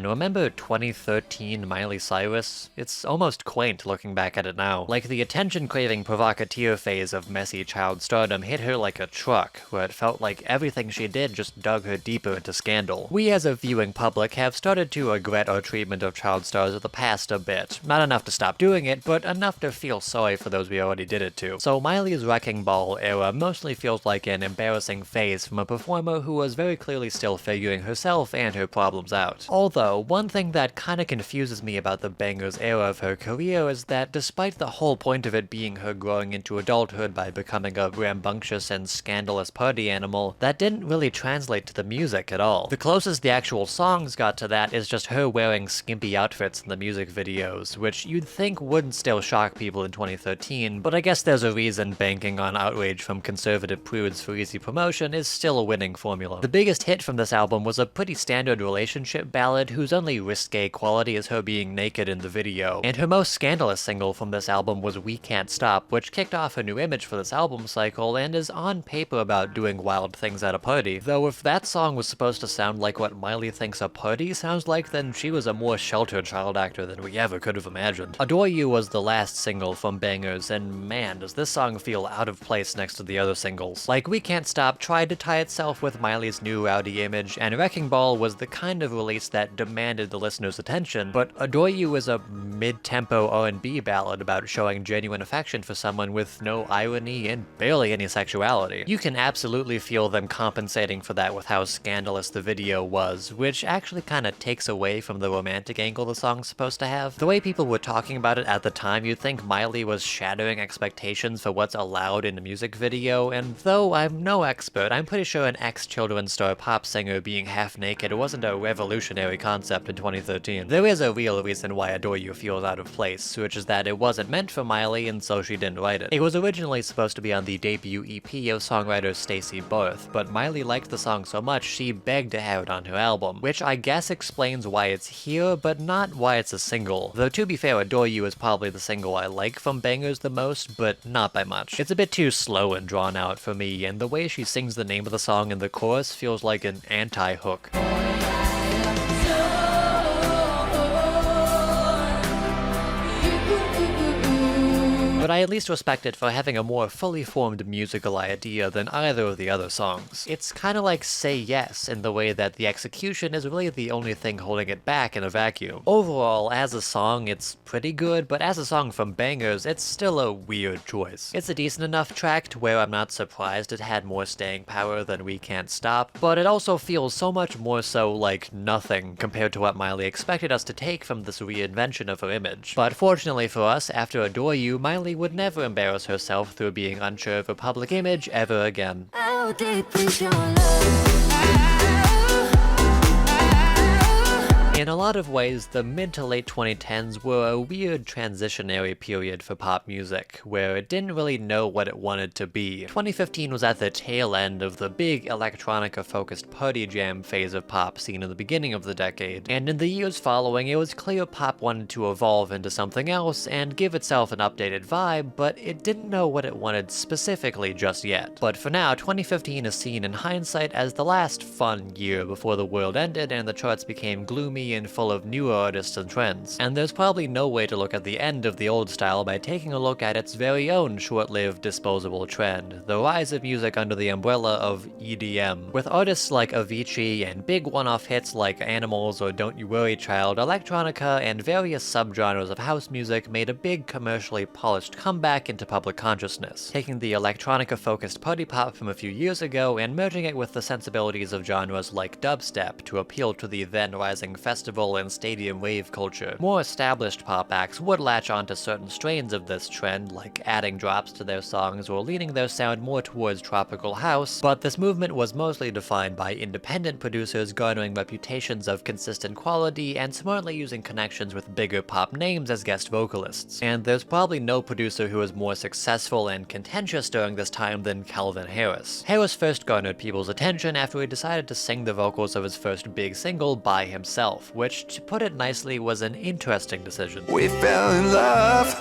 man, remember 2013 Miley Cyrus? It's almost quaint looking back at it now. Like the attention-craving provocateur phase of messy child stardom hit her like a truck, where it felt like everything she did just dug her deeper into scandal. We as a viewing public have started to regret our treatment of child stars of the past a bit. Not enough to stop doing it, but enough to feel sorry for those we already did it to. So Miley's Wrecking Ball era mostly feels like an embarrassing phase from a performer who was very clearly still figuring herself and her problems out. Although, one thing that kinda confuses me about the Bangers era of her career is that despite the whole point of it being her growing into adulthood by becoming a rambunctious and scandalous party animal, that didn't really translate to the music at all. The closest the actual songs got to that is just her wearing skimpy outfits in the music videos, which you'd think wouldn't still shock people in 2013, but I guess there's a reason banking on outrage from conservative prudes for easy promotion is still a winning formula. The biggest hit from this album was a pretty standard relationship ballad whose only risque quality is her being naked in the video, and her most scandalous single from this album was We Can't Stop, which kicked off a new image for this album cycle and is on paper about doing wild things at a party. Though if that song was supposed to sound like what Miley thinks a party sounds like, then she was a more sheltered child actor than we ever could have imagined. Adore You was the last single from Bangers, and man, does this song feel out of place next to the other singles. Like, We Can't Stop tried to tie itself with Miley's new rowdy image, and Wrecking Ball was the kind of release that demanded the listener's attention, but Adore You is a mid-tempo R&B ballad about showing genuine affection for someone with no irony and barely any sexuality. You can absolutely feel them compensating for that with how scandalous the video was, which actually kinda takes away from the romantic angle the song's supposed to have. The way people were talking about it at the time, you'd think Miley was shattering expectations for what's allowed in a music video, and though I'm no expert, I'm pretty sure an ex-children's star pop singer being half naked wasn't a revolutionary concept in 2013. There is a real reason why Adore You feels out of place, which is that it wasn't meant for Miley and so she didn't write it. It was originally supposed to be on the debut EP of songwriter Stacey Barth, but Miley liked the song so much she begged to have it on her album, which I guess explains why it's here, but not why it's a single. Though to be fair, Adore You is probably the single I like from Bangers the most, but not by much. It's a bit too slow and drawn out for me, and the way she sings the name of the song in the chorus feels like an anti-hook. But I at least respect it for having a more fully formed musical idea than either of the other songs. It's kinda like Say Yes in the way that the execution is really the only thing holding it back in a vacuum. Overall, as a song, it's pretty good, but as a song from Bangers, it's still a weird choice. It's a decent enough track to where I'm not surprised it had more staying power than We Can't Stop, but it also feels so much more so like nothing compared to what Miley expected us to take from this reinvention of her image. But fortunately for us, after Adore You, Miley would never embarrass herself through being unsure of her public image ever again. How deep is your love? In a lot of ways, the mid to late 2010s were a weird transitionary period for pop music, where it didn't really know what it wanted to be. 2015 was at the tail end of the big electronica-focused party jam phase of pop seen in the beginning of the decade, and in the years following, it was clear pop wanted to evolve into something else and give itself an updated vibe, but it didn't know what it wanted specifically just yet. But for now, 2015 is seen in hindsight as the last fun year before the world ended and the charts became gloomy and full of newer artists and trends. And there's probably no way to look at the end of the old style by taking a look at its very own short-lived disposable trend, the rise of music under the umbrella of EDM. With artists like Avicii and big one-off hits like Animals or Don't You Worry Child, electronica and various subgenres of house music made a big commercially polished comeback into public consciousness, taking the electronica-focused party pop from a few years ago and merging it with the sensibilities of genres like dubstep to appeal to the then rising festival and stadium rave culture. More established pop acts would latch onto certain strains of this trend, like adding drops to their songs or leaning their sound more towards tropical house, but this movement was mostly defined by independent producers garnering reputations of consistent quality and smartly using connections with bigger pop names as guest vocalists. And there's probably no producer who was more successful and contentious during this time than Calvin Harris. Harris first garnered people's attention after he decided to sing the vocals of his first big single by himself, which, to put it nicely, was an interesting decision. We fell in love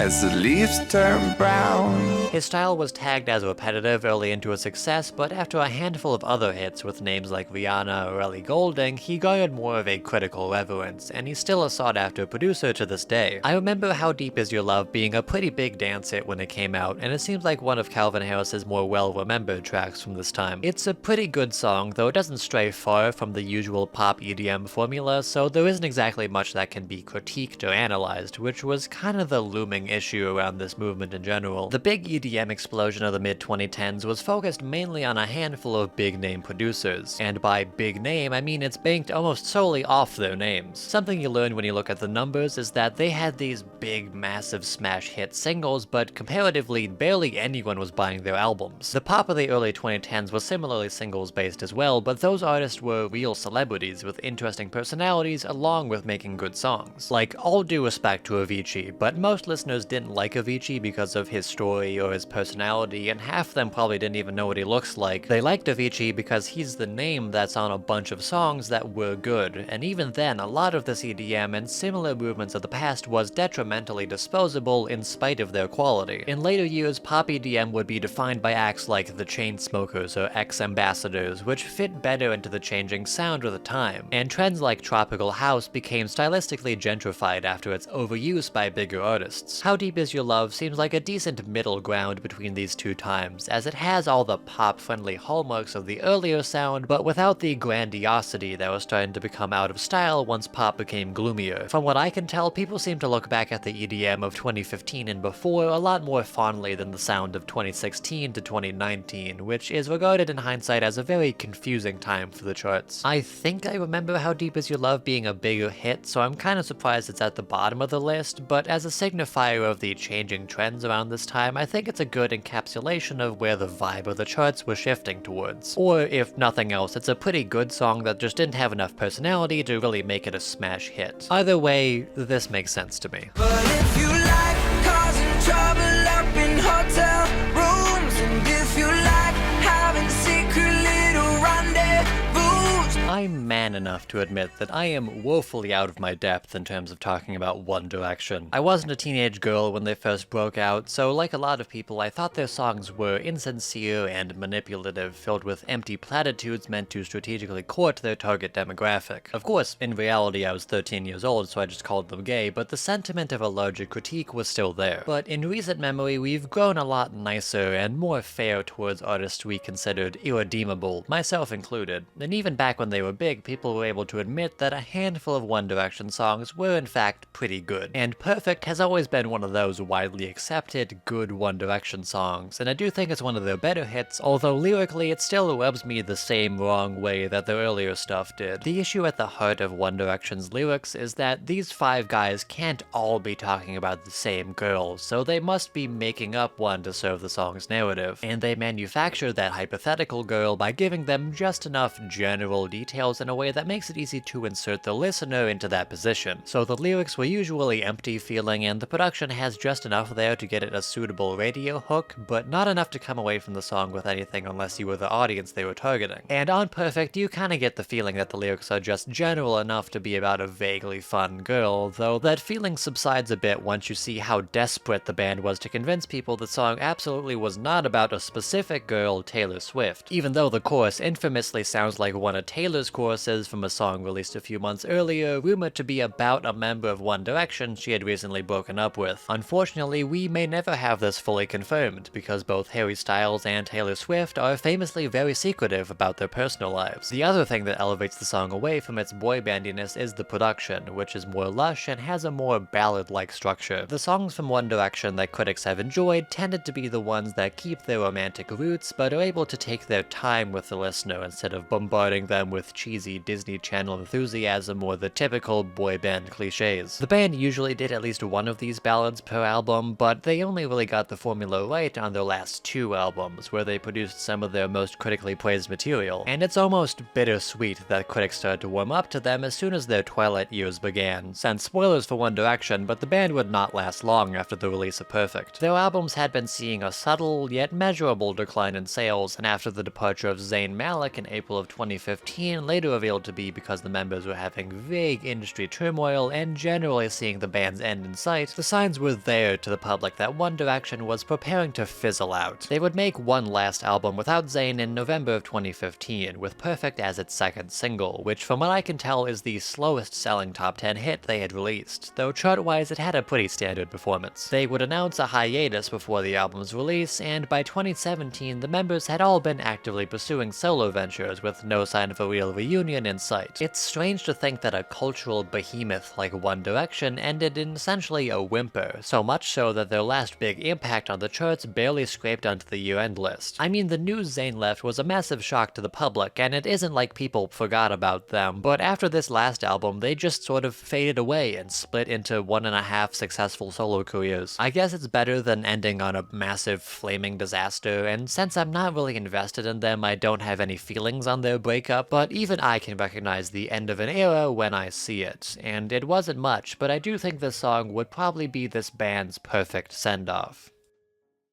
as the leaves turn brown. His style was tagged as repetitive early into his success, but after a handful of other hits with names like Rihanna or Ellie Goulding, he garnered more of a critical reverence, and he's still a sought-after producer to this day. I remember How Deep Is Your Love being a pretty big dance hit when it came out, and it seems like one of Calvin Harris's more well-remembered tracks from this time. It's a pretty good song, though it doesn't stray far from the usual pop EDM formula, so there isn't exactly much that can be critiqued or analyzed, which was kind of the looming issue around this movement in general. The big EDM explosion of the mid-2010s was focused mainly on a handful of big-name producers, and by big name I mean it's banked almost solely off their names. Something you learn when you look at the numbers is that they had these big, massive smash hit singles, but comparatively barely anyone was buying their albums. The pop of the early 2010s was similarly singles-based as well, but those artists were real celebrities with interesting personalities along with making good songs. Like, all due respect to Avicii, but most listeners didn't like Avicii because of his story or his personality, and half of them probably didn't even know what he looks like. They liked Avicii because he's the name that's on a bunch of songs that were good, and even then, a lot of this EDM and similar movements of the past was detrimentally disposable in spite of their quality. In later years, pop EDM would be defined by acts like the Chainsmokers or X-Ambassadors, which fit better into the changing sound of the time, and trends like tropical house became stylistically gentrified after its overuse by bigger artists. How Deep Is Your Love seems like a decent middle ground between these two times, as it has all the pop-friendly hallmarks of the earlier sound, but without the grandiosity that was starting to become out of style once pop became gloomier. From what I can tell, people seem to look back at the EDM of 2015 and before a lot more fondly than the sound of 2016 to 2019, which is regarded in hindsight as a very confusing time for the charts. I think I remember How Deep Is Your Love being a bigger hit, so I'm kinda surprised it's at the bottom of the list, but as a signifier of the changing trends around this time, I think it's a good encapsulation of where the vibe of the charts was shifting towards. Or if nothing else, it's a pretty good song that just didn't have enough personality to really make it a smash hit. Either way, this makes sense to me. But if you like causing trouble up in hotel rooms, and if you like having secret little rendezvous, I'm man enough to admit that I am woefully out of my depth in terms of talking about One Direction. I wasn't a teenage girl when they first broke out, so like a lot of people, I thought their songs were insincere and manipulative, filled with empty platitudes meant to strategically court their target demographic. Of course, in reality I was 13 years old, so I just called them gay, but the sentiment of a larger critique was still there. But in recent memory, we've grown a lot nicer and more fair towards artists we considered irredeemable, myself included, and even back when they were big, people were able to admit that a handful of One Direction songs were in fact pretty good. And Perfect has always been one of those widely accepted good One Direction songs, and I do think it's one of their better hits, although lyrically it still rubs me the same wrong way that their earlier stuff did. The issue at the heart of One Direction's lyrics is that these five guys can't all be talking about the same girl, so they must be making up one to serve the song's narrative, and they manufacture that hypothetical girl by giving them just enough general details in a way that makes it easy to insert the listener into that position. So the lyrics were usually empty feeling, and the production has just enough there to get it a suitable radio hook, but not enough to come away from the song with anything unless you were the audience they were targeting. And on Perfect, you kinda get the feeling that the lyrics are just general enough to be about a vaguely fun girl, though that feeling subsides a bit once you see how desperate the band was to convince people the song absolutely was not about a specific girl, Taylor Swift, even though the chorus infamously sounds like one of Taylor's choruses from a song released a few months earlier, rumored to be about a member of One Direction she had recently broken up with. Unfortunately, we may never have this fully confirmed, because both Harry Styles and Taylor Swift are famously very secretive about their personal lives. The other thing that elevates the song away from its boy bandiness is the production, which is more lush and has a more ballad-like structure. The songs from One Direction that critics have enjoyed tended to be the ones that keep their romantic roots, but are able to take their time with the listener instead of bombarding them with cheesy Disney Channel enthusiasm or the typical boy band cliches. The band usually did at least one of these ballads per album, but they only really got the formula right on their last two albums, where they produced some of their most critically praised material, and it's almost bittersweet that critics started to warm up to them as soon as their twilight years began. Sent spoilers for One Direction, but the band would not last long after the release of Perfect. Their albums had been seeing a subtle yet measurable decline in sales, and after the departure of Zayn Malik in April of 2015, later revealed to be because the members were having vague industry turmoil and generally seeing the band's end in sight, the signs were there to the public that One Direction was preparing to fizzle out. They would make one last album without Zayn in November of 2015, with Perfect as its second single, which from what I can tell is the slowest selling top 10 hit they had released, though chart-wise it had a pretty standard performance. They would announce a hiatus before the album's release, and by 2017 the members had all been actively pursuing solo ventures with no sign of a real reunion in sight. It's strange to think that a cultural behemoth like One Direction ended in essentially a whimper, so much so that their last big impact on the charts barely scraped onto the year-end list. I mean, the news Zayn left was a massive shock to the public, and it isn't like people forgot about them, but after this last album, they just sort of faded away and split into 1.5 successful solo careers. I guess it's better than ending on a massive flaming disaster, and since I'm not really invested in them, I don't have any feelings on their breakup, but even I can recognize the end of an era when I see it, and it wasn't much, but I do think this song would probably be this band's perfect send-off.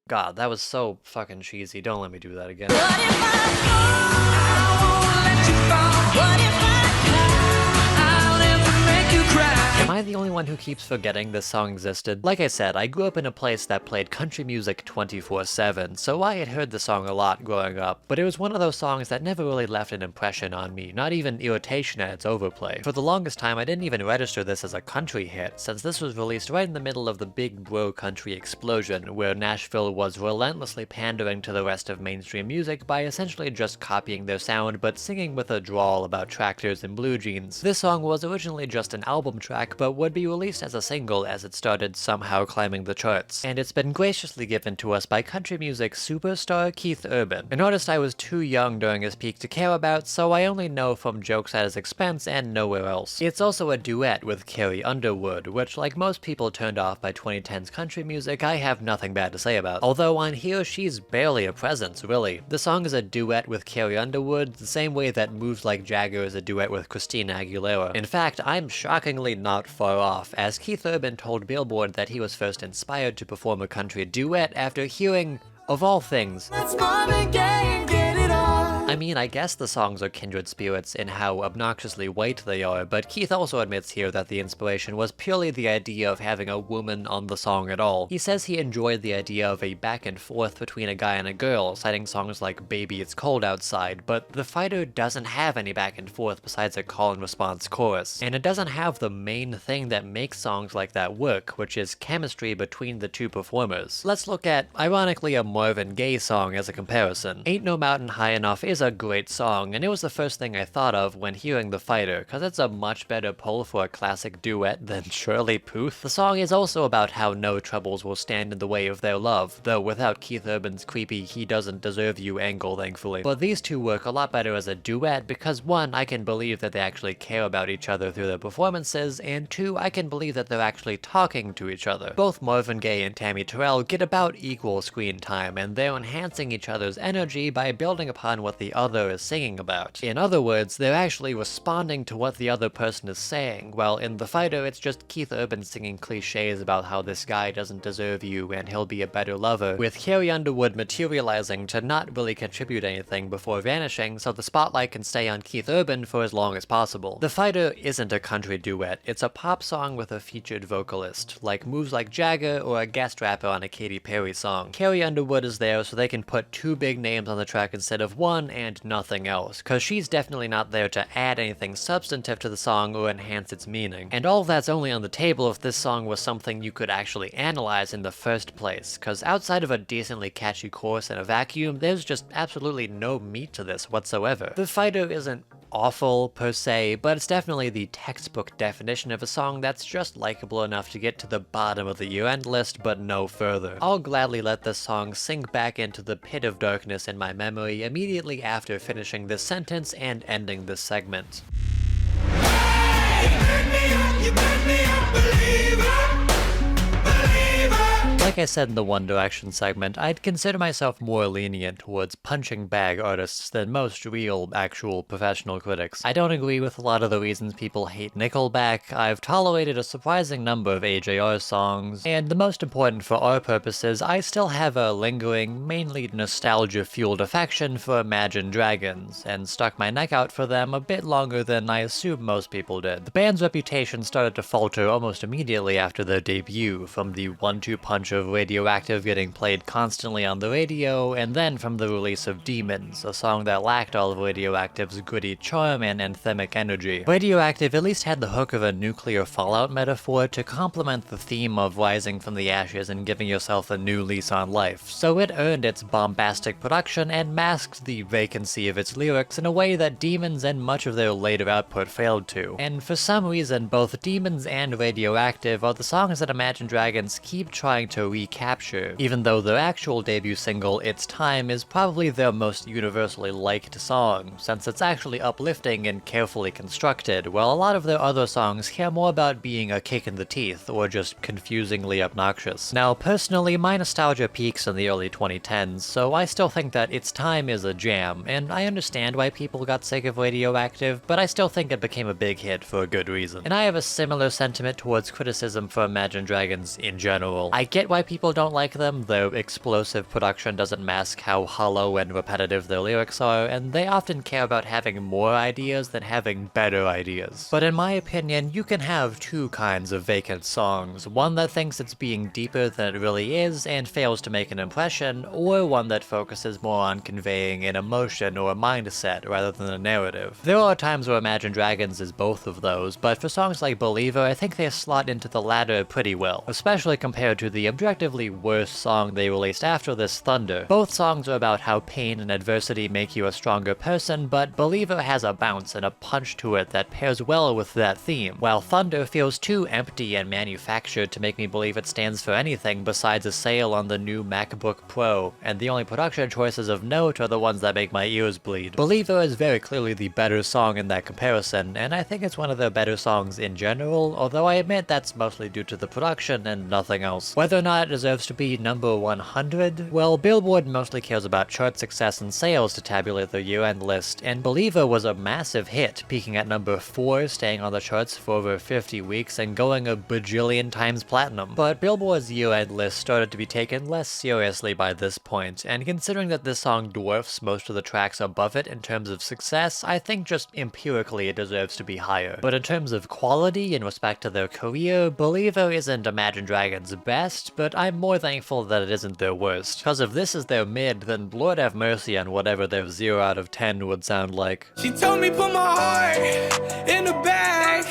God, that was so fucking cheesy, don't let me do that again. Am I the only one who keeps forgetting this song existed? Like I said, I grew up in a place that played country music 24/7, so I had heard the song a lot growing up, but it was one of those songs that never really left an impression on me, not even irritation at its overplay. For the longest time, I didn't even register this as a country hit, since this was released right in the middle of the big bro country explosion, where Nashville was relentlessly pandering to the rest of mainstream music by essentially just copying their sound but singing with a drawl about tractors and blue jeans. This song was originally just an album track, but would be released as a single as it started somehow climbing the charts, and it's been graciously given to us by country music superstar Keith Urban, an artist I was too young during his peak to care about, so I only know from jokes at his expense and nowhere else. It's also a duet with Carrie Underwood, which, like most people turned off by 2010's country music, I have nothing bad to say about. Although on here, she's barely a presence, really. The song is a duet with Carrie Underwood, the same way that Moves Like Jagger is a duet with Christina Aguilera. In fact, I'm shockingly not far off, as Keith Urban told Billboard that he was first inspired to perform a country duet after hearing, of all things, Let's Marvin Gaye and get it on. I mean, I guess the songs are kindred spirits in how obnoxiously white they are, but Keith also admits here that the inspiration was purely the idea of having a woman on the song at all. He says he enjoyed the idea of a back and forth between a guy and a girl, citing songs like Baby It's Cold Outside, but The Fighter doesn't have any back and forth besides a call and response chorus, and it doesn't have the main thing that makes songs like that work, which is chemistry between the two performers. Let's look at, ironically, a Marvin Gaye song as a comparison. Ain't No Mountain High Enough is a great song, and it was the first thing I thought of when hearing The Fighter, cause it's a much better pull for a classic duet than Shirley Puth. The song is also about how no troubles will stand in the way of their love, though without Keith Urban's creepy "he doesn't deserve you" angle, thankfully. But these two work a lot better as a duet because 1, I can believe that they actually care about each other through their performances, and 2, I can believe that they're actually talking to each other. Both Marvin Gaye and Tammy Terrell get about equal screen time, and they're enhancing each other's energy by building upon what the other is singing about. In other words, they're actually responding to what the other person is saying, while in The Fighter it's just Keith Urban singing cliches about how this guy doesn't deserve you and he'll be a better lover, with Carrie Underwood materializing to not really contribute anything before vanishing so the spotlight can stay on Keith Urban for as long as possible. The Fighter isn't a country duet, it's a pop song with a featured vocalist, like Moves Like Jagger or a guest rapper on a Katy Perry song. Carrie Underwood is there so they can put 2 big names on the track instead of 1 and nothing else, cause she's definitely not there to add anything substantive to the song or enhance its meaning. And all of that's only on the table if this song was something you could actually analyze in the first place, cause outside of a decently catchy chorus and a vacuum, there's just absolutely no meat to this whatsoever. The Fighter isn't awful per se, but it's definitely the textbook definition of a song that's just likable enough to get to the bottom of the year-end list, but no further. I'll gladly let this song sink back into the pit of darkness in my memory immediately after finishing this sentence and ending this segment. like I said in the One Direction segment, I'd consider myself more lenient towards punching bag artists than most real, actual professional critics. I don't agree with a lot of the reasons people hate Nickelback. I've tolerated a surprising number of AJR songs, and the most important for our purposes, I still have a lingering, mainly nostalgia-fueled affection for Imagine Dragons, and stuck my neck out for them a bit longer than I assume most people did. The band's reputation started to falter almost immediately after their debut, from the 1-2 punch of Radioactive getting played constantly on the radio, and then from the release of Demons, a song that lacked all of Radioactive's gritty charm and anthemic energy. Radioactive at least had the hook of a nuclear fallout metaphor to complement the theme of rising from the ashes and giving yourself a new lease on life, so it earned its bombastic production and masked the vacancy of its lyrics in a way that Demons and much of their later output failed to. And for some reason, both Demons and Radioactive are the songs that Imagine Dragons keep trying to recapture, even though their actual debut single, It's Time, is probably their most universally liked song, since it's actually uplifting and carefully constructed, while a lot of their other songs care more about being a kick in the teeth, or just confusingly obnoxious. Now, personally, my nostalgia peaks in the early 2010s, so I still think that It's Time is a jam, and I understand why people got sick of Radioactive, but I still think it became a big hit for a good reason. And I have a similar sentiment towards criticism for Imagine Dragons in general. I get why people don't like them, their explosive production doesn't mask how hollow and repetitive their lyrics are, and they often care about having more ideas than having better ideas. But in my opinion, you can have two kinds of vacant songs, one that thinks it's being deeper than it really is and fails to make an impression, or one that focuses more on conveying an emotion or a mindset rather than a narrative. There are times where Imagine Dragons is both of those, but for songs like Believer, I think they slot into the latter pretty well, especially compared to the objectively worse song they released after this, Thunder. Both songs are about how pain and adversity make you a stronger person, but Believer has a bounce and a punch to it that pairs well with that theme, while Thunder feels too empty and manufactured to make me believe it stands for anything besides a sale on the new MacBook Pro, and the only production choices of note are the ones that make my ears bleed. Believer is very clearly the better song in that comparison, and I think it's one of their better songs in general, although I admit that's mostly due to the production and nothing else. Whether or not it deserves to be number 100? Well, Billboard mostly cares about chart success and sales to tabulate their year-end list, and Believer was a massive hit, peaking at number 4, staying on the charts for over 50 weeks and going a bajillion times platinum. But Billboard's year-end list started to be taken less seriously by this point, and considering that this song dwarfs most of the tracks above it in terms of success, I think just empirically it deserves to be higher. But in terms of quality in respect to their career, Believer isn't Imagine Dragons' best, but I'm more thankful that it isn't their worst, cause if this is their mid, then Lord have mercy on whatever their 0 out of 10 would sound like. She told me put my heart in the bag,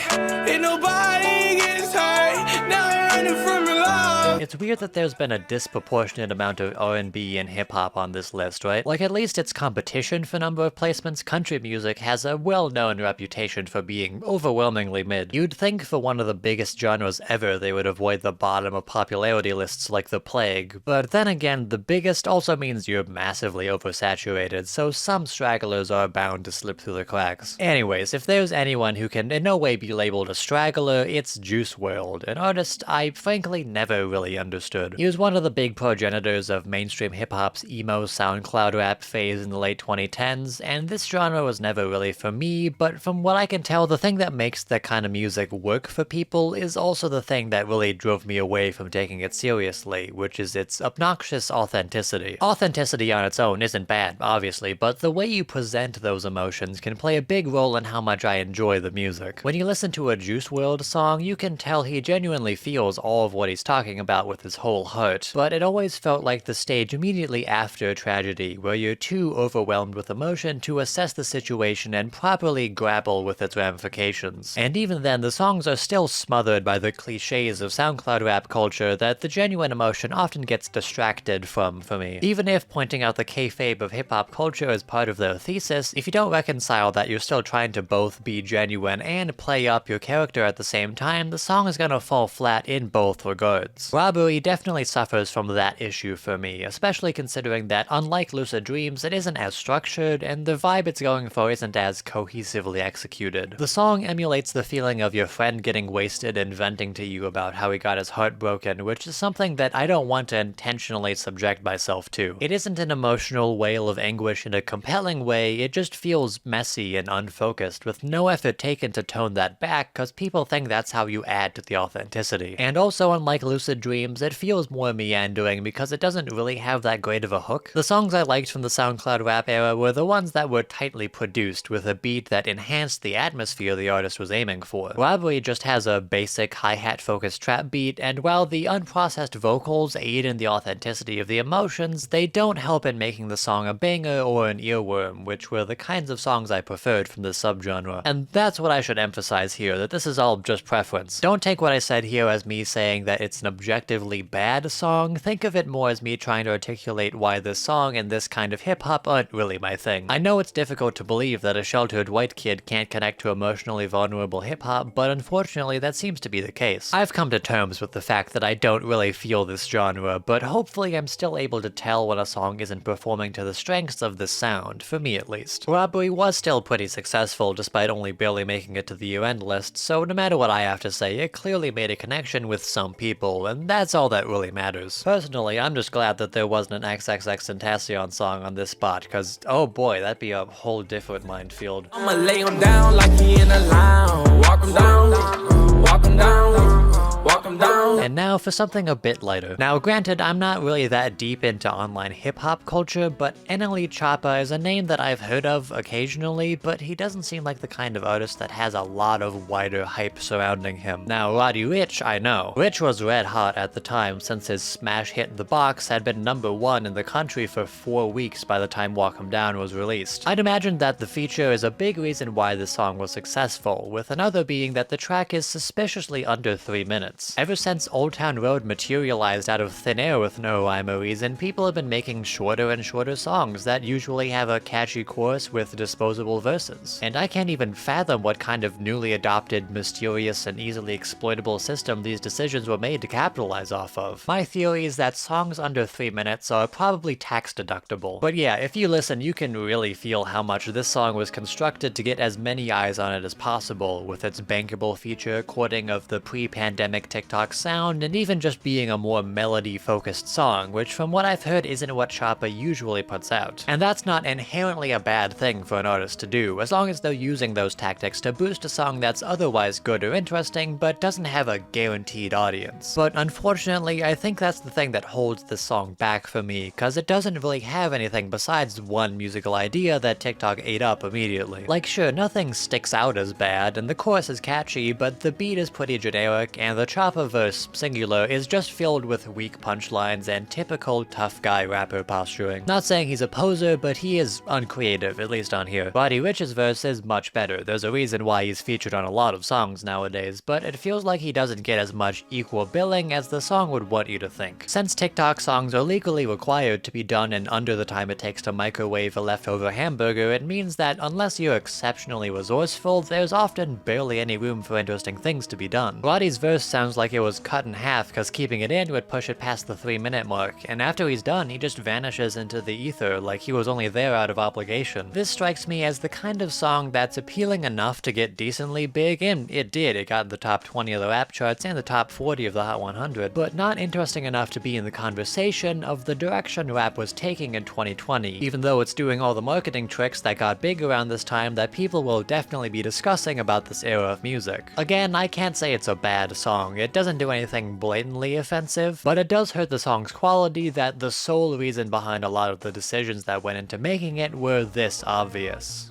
and nobody gets hurt. Now I'm running from your love. It's weird that there's been a disproportionate amount of R&B and hip-hop on this list, right? Like, at least its competition for number of placements, country music has a well-known reputation for being overwhelmingly mid. You'd think for one of the biggest genres ever they would avoid the bottom of popularity lists like the plague, but then again, the biggest also means you're massively oversaturated, so some stragglers are bound to slip through the cracks. Anyways, if there's anyone who can in no way be labeled a straggler, it's Juice WRLD, an artist I frankly never really understood. He was one of the big progenitors of mainstream hip-hop's emo SoundCloud rap phase in the late 2010s, and this genre was never really for me, but from what I can tell, the thing that makes that kind of music work for people is also the thing that really drove me away from taking it seriously, which is its obnoxious authenticity. Authenticity on its own isn't bad, obviously, but the way you present those emotions can play a big role in how much I enjoy the music. When you listen to a Juice WRLD song, you can tell he genuinely feels all of what he's talking about with his whole heart, but it always felt like the stage immediately after a tragedy, where you're too overwhelmed with emotion to assess the situation and properly grapple with its ramifications. And even then, the songs are still smothered by the cliches of SoundCloud rap culture that the genuine emotion often gets distracted from for me. Even if pointing out the kayfabe of hip-hop culture is part of their thesis, if you don't reconcile that you're still trying to both be genuine and play up your character at the same time, the song is gonna fall flat in both regards. Robbery definitely suffers from that issue for me, especially considering that unlike Lucid Dreams, it isn't as structured, and the vibe it's going for isn't as cohesively executed. The song emulates the feeling of your friend getting wasted and venting to you about how he got his heart broken, which is something that I don't want to intentionally subject myself to. It isn't an emotional wail of anguish in a compelling way, it just feels messy and unfocused, with no effort taken to tone that back, cause people think that's how you add to the authenticity. And also, unlike Lucid Dreams, it feels more meandering because it doesn't really have that great of a hook. The songs I liked from the SoundCloud rap era were the ones that were tightly produced, with a beat that enhanced the atmosphere the artist was aiming for. Robbery just has a basic hi-hat focused trap beat, and while the unprocessed vocals aid in the authenticity of the emotions, they don't help in making the song a banger or an earworm, which were the kinds of songs I preferred from this subgenre. And that's what I should emphasize here, that this is all just preference. Don't take what I said here as me saying that it's an objectively bad song, think of it more as me trying to articulate why this song and this kind of hip-hop aren't really my thing. I know it's difficult to believe that a sheltered white kid can't connect to emotionally vulnerable hip-hop, but unfortunately that seems to be the case. I've come to terms with the fact that I don't really feel this genre, but hopefully I'm still able to tell when a song isn't performing to the strengths of this sound, for me at least. Robbery was still pretty successful despite only barely making it to the year-end list, so no matter what I have to say, it clearly made a connection with some people, and that's all that really matters. Personally, I'm just glad that there wasn't an XXXTentacion song on this spot, cause oh boy, that'd be a whole different minefield. I'ma lay him down like he in a lounge. Walk him down, walk him down, walk him down. And now for something a bit lighter. Now granted, I'm not really that deep into online hip-hop culture, but NLE Choppa is a name that I've heard of occasionally, but he doesn't seem like the kind of artist that has a lot of wider hype surrounding him. Now Roddy Ricch, I know. Ricch was red hot at the time since his smash hit The Box had been #1 in the country for 4 weeks by the time Walk 'Em Down was released. I'd imagine that the feature is a big reason why this song was successful, with another being that the track is suspiciously under 3 minutes. Ever since Old Town Road materialized out of thin air with no rhyme or reason, people have been making shorter and shorter songs that usually have a catchy chorus with disposable verses. And I can't even fathom what kind of newly adopted, mysterious, and easily exploitable system these decisions were made to capitalize off of. My theory is that songs under 3 minutes are probably tax deductible. But yeah, if you listen, you can really feel how much this song was constructed to get as many eyes on it as possible, with its bankable feature, quoting of the pre-pandemic TikTok sound, and even just being a more melody-focused song, which from what I've heard isn't what Choppa usually puts out. And that's not inherently a bad thing for an artist to do, as long as they're using those tactics to boost a song that's otherwise good or interesting, but doesn't have a guaranteed audience. But unfortunately, I think that's the thing that holds this song back for me, cause it doesn't really have anything besides one musical idea that TikTok ate up immediately. Like sure, nothing sticks out as bad, and the chorus is catchy, but the beat is pretty generic, and the Choppa verse, singular, is just filled with weak punchlines and typical tough guy rapper posturing. Not saying he's a poser, but he is uncreative, at least on here. Roddy Ricch's verse is much better. There's a reason why he's featured on a lot of songs nowadays, but it feels like he doesn't get as much equal billing as the song would want you to think. Since TikTok songs are legally required to be done in under the time it takes to microwave a leftover hamburger, it means that unless you're exceptionally resourceful, there's often barely any room for interesting things to be done. Roddy's verse sounds like it was cut in half cause keeping it in would push it past the 3-minute mark, and after he's done, he just vanishes into the ether like he was only there out of obligation. This strikes me as the kind of song that's appealing enough to get decently big, and it did. It got in the top 20 of the rap charts and the top 40 of the Hot 100, but not interesting enough to be in the conversation of the direction rap was taking in 2020, even though it's doing all the marketing tricks that got big around this time that people will definitely be discussing about this era of music. Again, I can't say it's a bad song. It doesn't do anything blatantly offensive, but it does hurt the song's quality that the sole reason behind a lot of the decisions that went into making it were this obvious.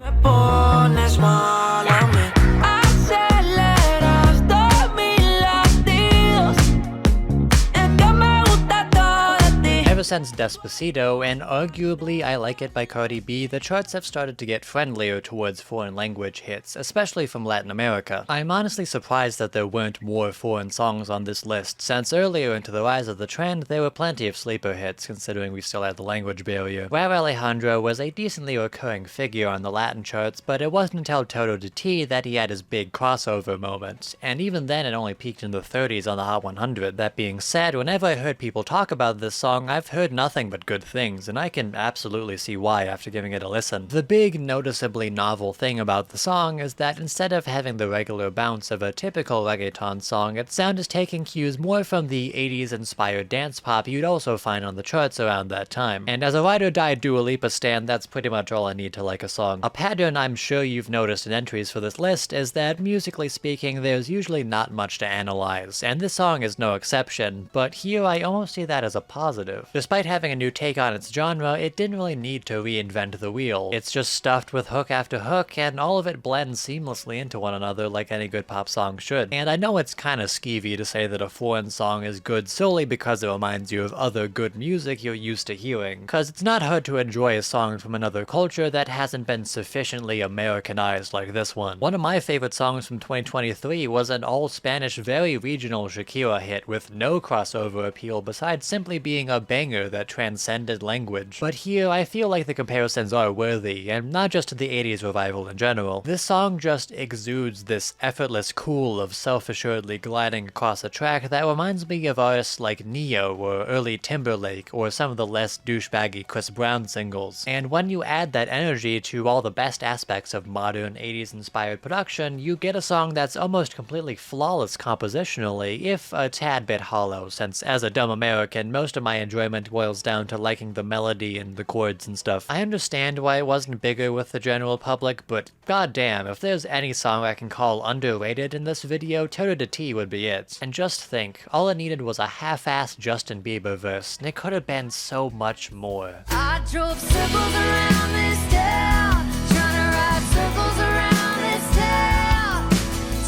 Ever since Despacito, and arguably I Like It by Cardi B, the charts have started to get friendlier towards foreign language hits, especially from Latin America. I'm honestly surprised that there weren't more foreign songs on this list, since earlier into the rise of the trend, there were plenty of sleeper hits, considering we still had the language barrier. Where Alejandro was a decently recurring figure on the Latin charts, but it wasn't until Toto de T that he had his big crossover moment, and even then it only peaked in the 30s on the Hot 100. That being said, whenever I heard people talk about this song, I've heard nothing but good things, and I can absolutely see why after giving it a listen. The big, noticeably novel thing about the song is that instead of having the regular bounce of a typical reggaeton song, its sound is taking cues more from the 80s inspired dance pop you'd also find on the charts around that time. And as a Ride or Die Dua Lipa stan, that's pretty much all I need to like a song. A pattern I'm sure you've noticed in entries for this list is that, musically speaking, there's usually not much to analyze, and this song is no exception, but here I almost see that as a positive. Despite having a new take on its genre, it didn't really need to reinvent the wheel. It's just stuffed with hook after hook, and all of it blends seamlessly into one another like any good pop song should. And I know it's kinda skeevy to say that a foreign song is good solely because it reminds you of other good music you're used to hearing, cause it's not hard to enjoy a song from another culture that hasn't been sufficiently Americanized like this one. One of my favorite songs from 2023 was an all-Spanish, very regional Shakira hit with no crossover appeal besides simply being a banger that transcended language. But here, I feel like the comparisons are worthy, and not just to the 80s revival in general. This song just exudes this effortless cool of self-assuredly gliding across a track that reminds me of artists like Neo or early Timberlake or some of the less douchebaggy Chris Brown singles. And when you add that energy to all the best aspects of modern 80s inspired production, you get a song that's almost completely flawless compositionally, if a tad bit hollow, since as a dumb American, most of my enjoyment boils down to liking the melody and the chords and stuff. I understand why it wasn't bigger with the general public, but goddamn, if there's any song I can call underrated in this video, Toto de T would be it. And just think, all it needed was a half-assed Justin Bieber verse, and it could have been so much more. I drove circles around this town, trying to ride circles around this town,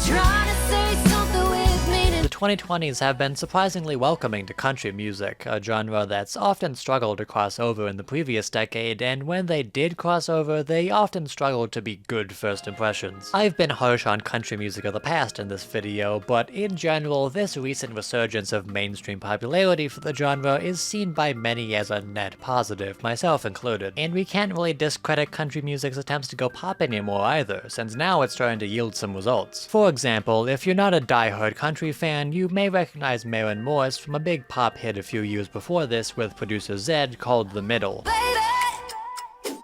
trying to say something with meaning. The 2020s have been surprisingly welcoming to country music, a genre that's often struggled to cross over in the previous decade, and when they did cross over, they often struggled to be good first impressions. I've been harsh on country music of the past in this video, but in general, this recent resurgence of mainstream popularity for the genre is seen by many as a net positive, myself included. And we can't really discredit country music's attempts to go pop anymore either, since now it's starting to yield some results. For example, if you're not a die-hard country fan, you may recognize Maren Morris from a big pop hit a few years before this with producer Zedd called The Middle. Baby,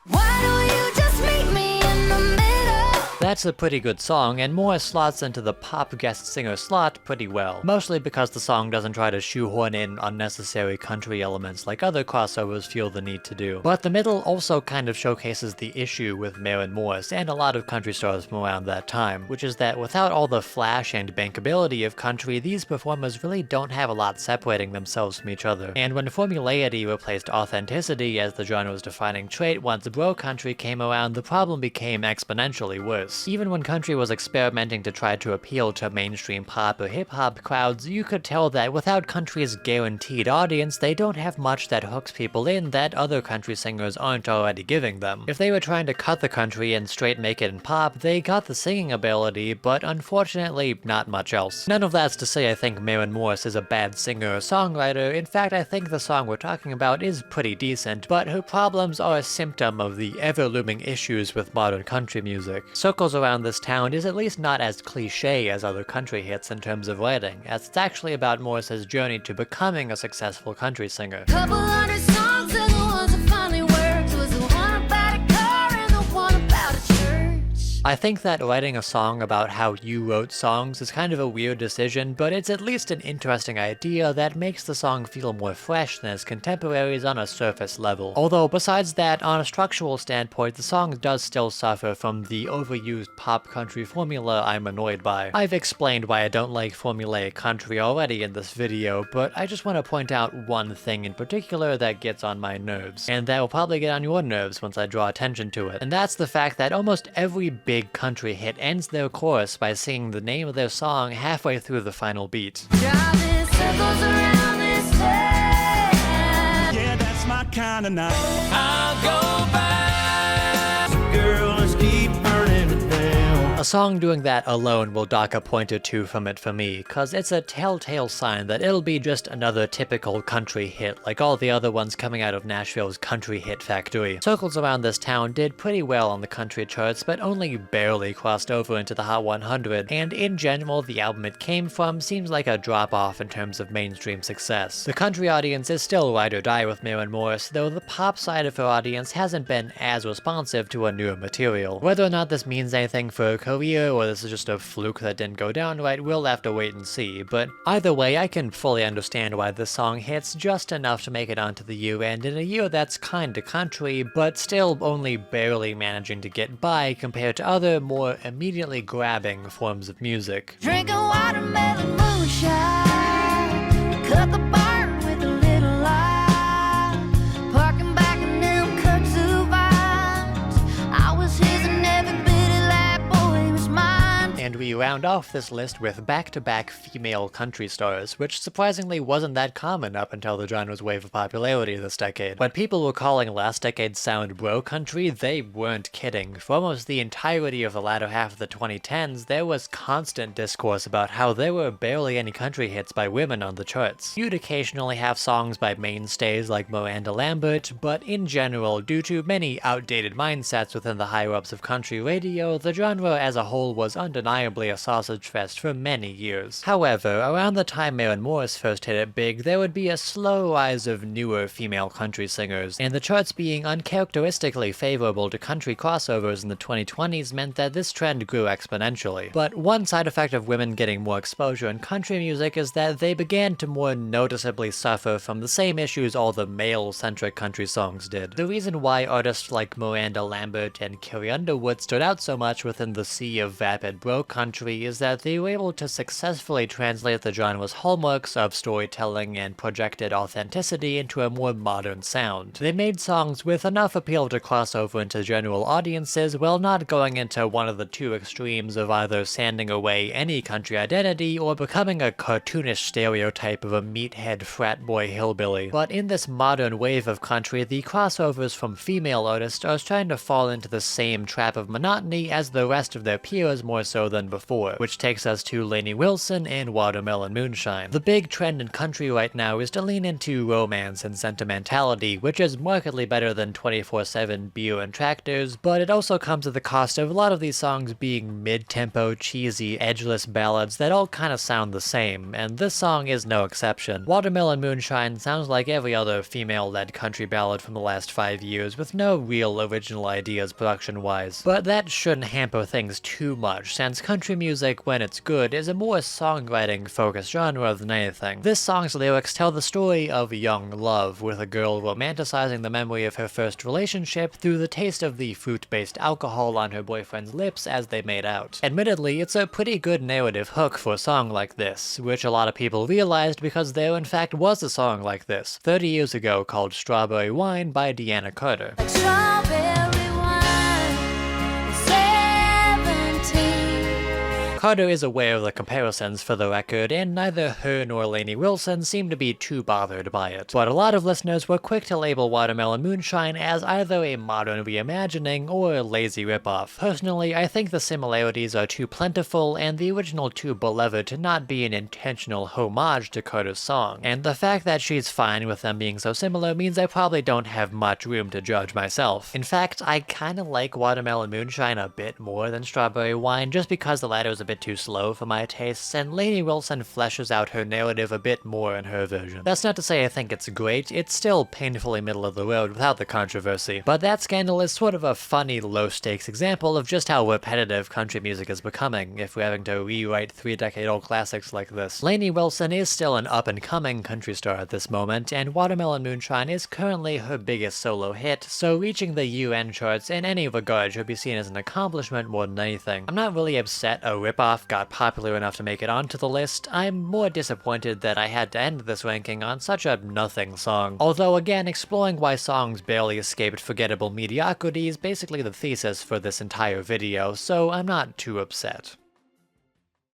why don't you just meet me in the middle? That's a pretty good song, and Morris slots into the pop guest singer slot pretty well, mostly because the song doesn't try to shoehorn in unnecessary country elements like other crossovers feel the need to do. But The Middle also kind of showcases the issue with Maren Morris and a lot of country stars from around that time, which is that without all the flash and bankability of country, these performers really don't have a lot separating themselves from each other. And when formulaity replaced authenticity as the genre's defining trait once bro country came around, the problem became exponentially worse. Even when country was experimenting to try to appeal to mainstream pop or hip-hop crowds, you could tell that without country's guaranteed audience, they don't have much that hooks people in that other country singers aren't already giving them. If they were trying to cut the country and straight make it in pop, they got the singing ability, but unfortunately not much else. None of that's to say I think Maren Morris is a bad singer or songwriter. In fact, I think the song we're talking about is pretty decent, but her problems are a symptom of the ever-looming issues with modern country music. Circles Around This Town is at least not as cliche as other country hits in terms of writing, as it's actually about Morris's journey to becoming a successful country singer. Couple hundred songs and the ones that finally worked was the one about a car and the one about a church. I think that writing a song about how you wrote songs is kind of a weird decision, but it's at least an interesting idea that makes the song feel more fresh than its contemporaries on a surface level. Although besides that, on a structural standpoint, the song does still suffer from the overused pop country formula I'm annoyed by. I've explained why I don't like formulaic country already in this video, but I just want to point out one thing in particular that gets on my nerves, and that will probably get on your nerves once I draw attention to it, and that's the fact that almost every big country hit ends their chorus by singing the name of their song halfway through the final beat. Driving circles around this town. kind of night. I'll go back. Girl, let's keep burning it down. A song doing that alone will dock a point or two from it for me, cause it's a telltale sign that it'll be just another typical country hit like all the other ones coming out of Nashville's country hit factory. Circles Around This Town did pretty well on the country charts, but only barely crossed over into the Hot 100, and in general the album it came from seems like a drop-off in terms of mainstream success. The country audience is still ride or die with Maren Morris, though the pop side of her audience hasn't been as responsive to her newer material. Whether or not this means anything for her career, or this is just a fluke that didn't go down right, we'll have to wait and see, but either way, I can fully understand why this song hits just enough to make it onto the year-end in a year that's kinda country, but still only barely managing to get by compared to other, more immediately grabbing forms of music. Drinking watermelon moonshine, cut the barn with a little light, parking back in them kudzu vines. I was his and every bit of that boy was mine. And we round off this list with back-to-back female country stars, which surprisingly wasn't that common up until the genre's wave of popularity this decade. When people were calling last decade's sound bro country, they weren't kidding. For almost the entirety of the latter half of the 2010s, there was constant discourse about how there were barely any country hits by women on the charts. You'd occasionally have songs by mainstays like Miranda Lambert, but in general, due to many outdated mindsets within the higher-ups of country radio, the genre as a whole was undeniably a sausage fest for many years. However, around the time Maren Morris first hit it big, there would be a slow rise of newer female country singers, and the charts being uncharacteristically favorable to country crossovers in the 2020s meant that this trend grew exponentially. But one side effect of women getting more exposure in country music is that they began to more noticeably suffer from the same issues all the male-centric country songs did. The reason why artists like Miranda Lambert and Carrie Underwood stood out so much within the sea of vapid bro country is that they were able to successfully translate the genre's hallmarks of storytelling and projected authenticity into a more modern sound. They made songs with enough appeal to cross over into general audiences while not going into one of the two extremes of either sanding away any country identity or becoming a cartoonish stereotype of a meathead frat boy hillbilly. But in this modern wave of country, the crossovers from female artists are trying to fall into the same trap of monotony as the rest of their peers more so than before, which takes us to Lainey Wilson and Watermelon Moonshine. The big trend in country right now is to lean into romance and sentimentality, which is markedly better than 24/7 beer and tractors, but it also comes at the cost of a lot of these songs being mid-tempo, cheesy, edgeless ballads that all kind of sound the same, and this song is no exception. Watermelon Moonshine sounds like every other female-led country ballad from the last 5 years, with no real original ideas production-wise. But that shouldn't hamper things too much, since country music, when it's good, is a more songwriting-focused genre than anything. This song's lyrics tell the story of young love, with a girl romanticizing the memory of her first relationship through the taste of the fruit-based alcohol on her boyfriend's lips as they made out. Admittedly, it's a pretty good narrative hook for a song like this, which a lot of people realized because there in fact was a song like this 30 years ago called Strawberry Wine by Deanna Carter. Strawberry wine, 17. Carter is aware of the comparisons for the record, and neither her nor Lainey Wilson seem to be too bothered by it. But a lot of listeners were quick to label Watermelon Moonshine as either a modern reimagining or a lazy ripoff. Personally, I think the similarities are too plentiful and the original too beloved to not be an intentional homage to Carter's song, and the fact that she's fine with them being so similar means I probably don't have much room to judge myself. In fact, I kinda like Watermelon Moonshine a bit more than Strawberry Wine just because the latter is a bit too slow for my tastes, and Lainey Wilson fleshes out her narrative a bit more in her version. That's not to say I think it's great, it's still painfully middle of the road without the controversy, but that scandal is sort of a funny low-stakes example of just how repetitive country music is becoming if we're having to rewrite 3-decade-old classics like this. Lainey Wilson is still an up-and-coming country star at this moment, and Watermelon Moonshine is currently her biggest solo hit, so reaching the UN charts in any regard should be seen as an accomplishment more than anything. I'm not really upset a ripoff got popular enough to make it onto the list. I'm more disappointed that I had to end this ranking on such a nothing song. Although again, exploring why songs barely escaped forgettable mediocrity is basically the thesis for this entire video, so I'm not too upset.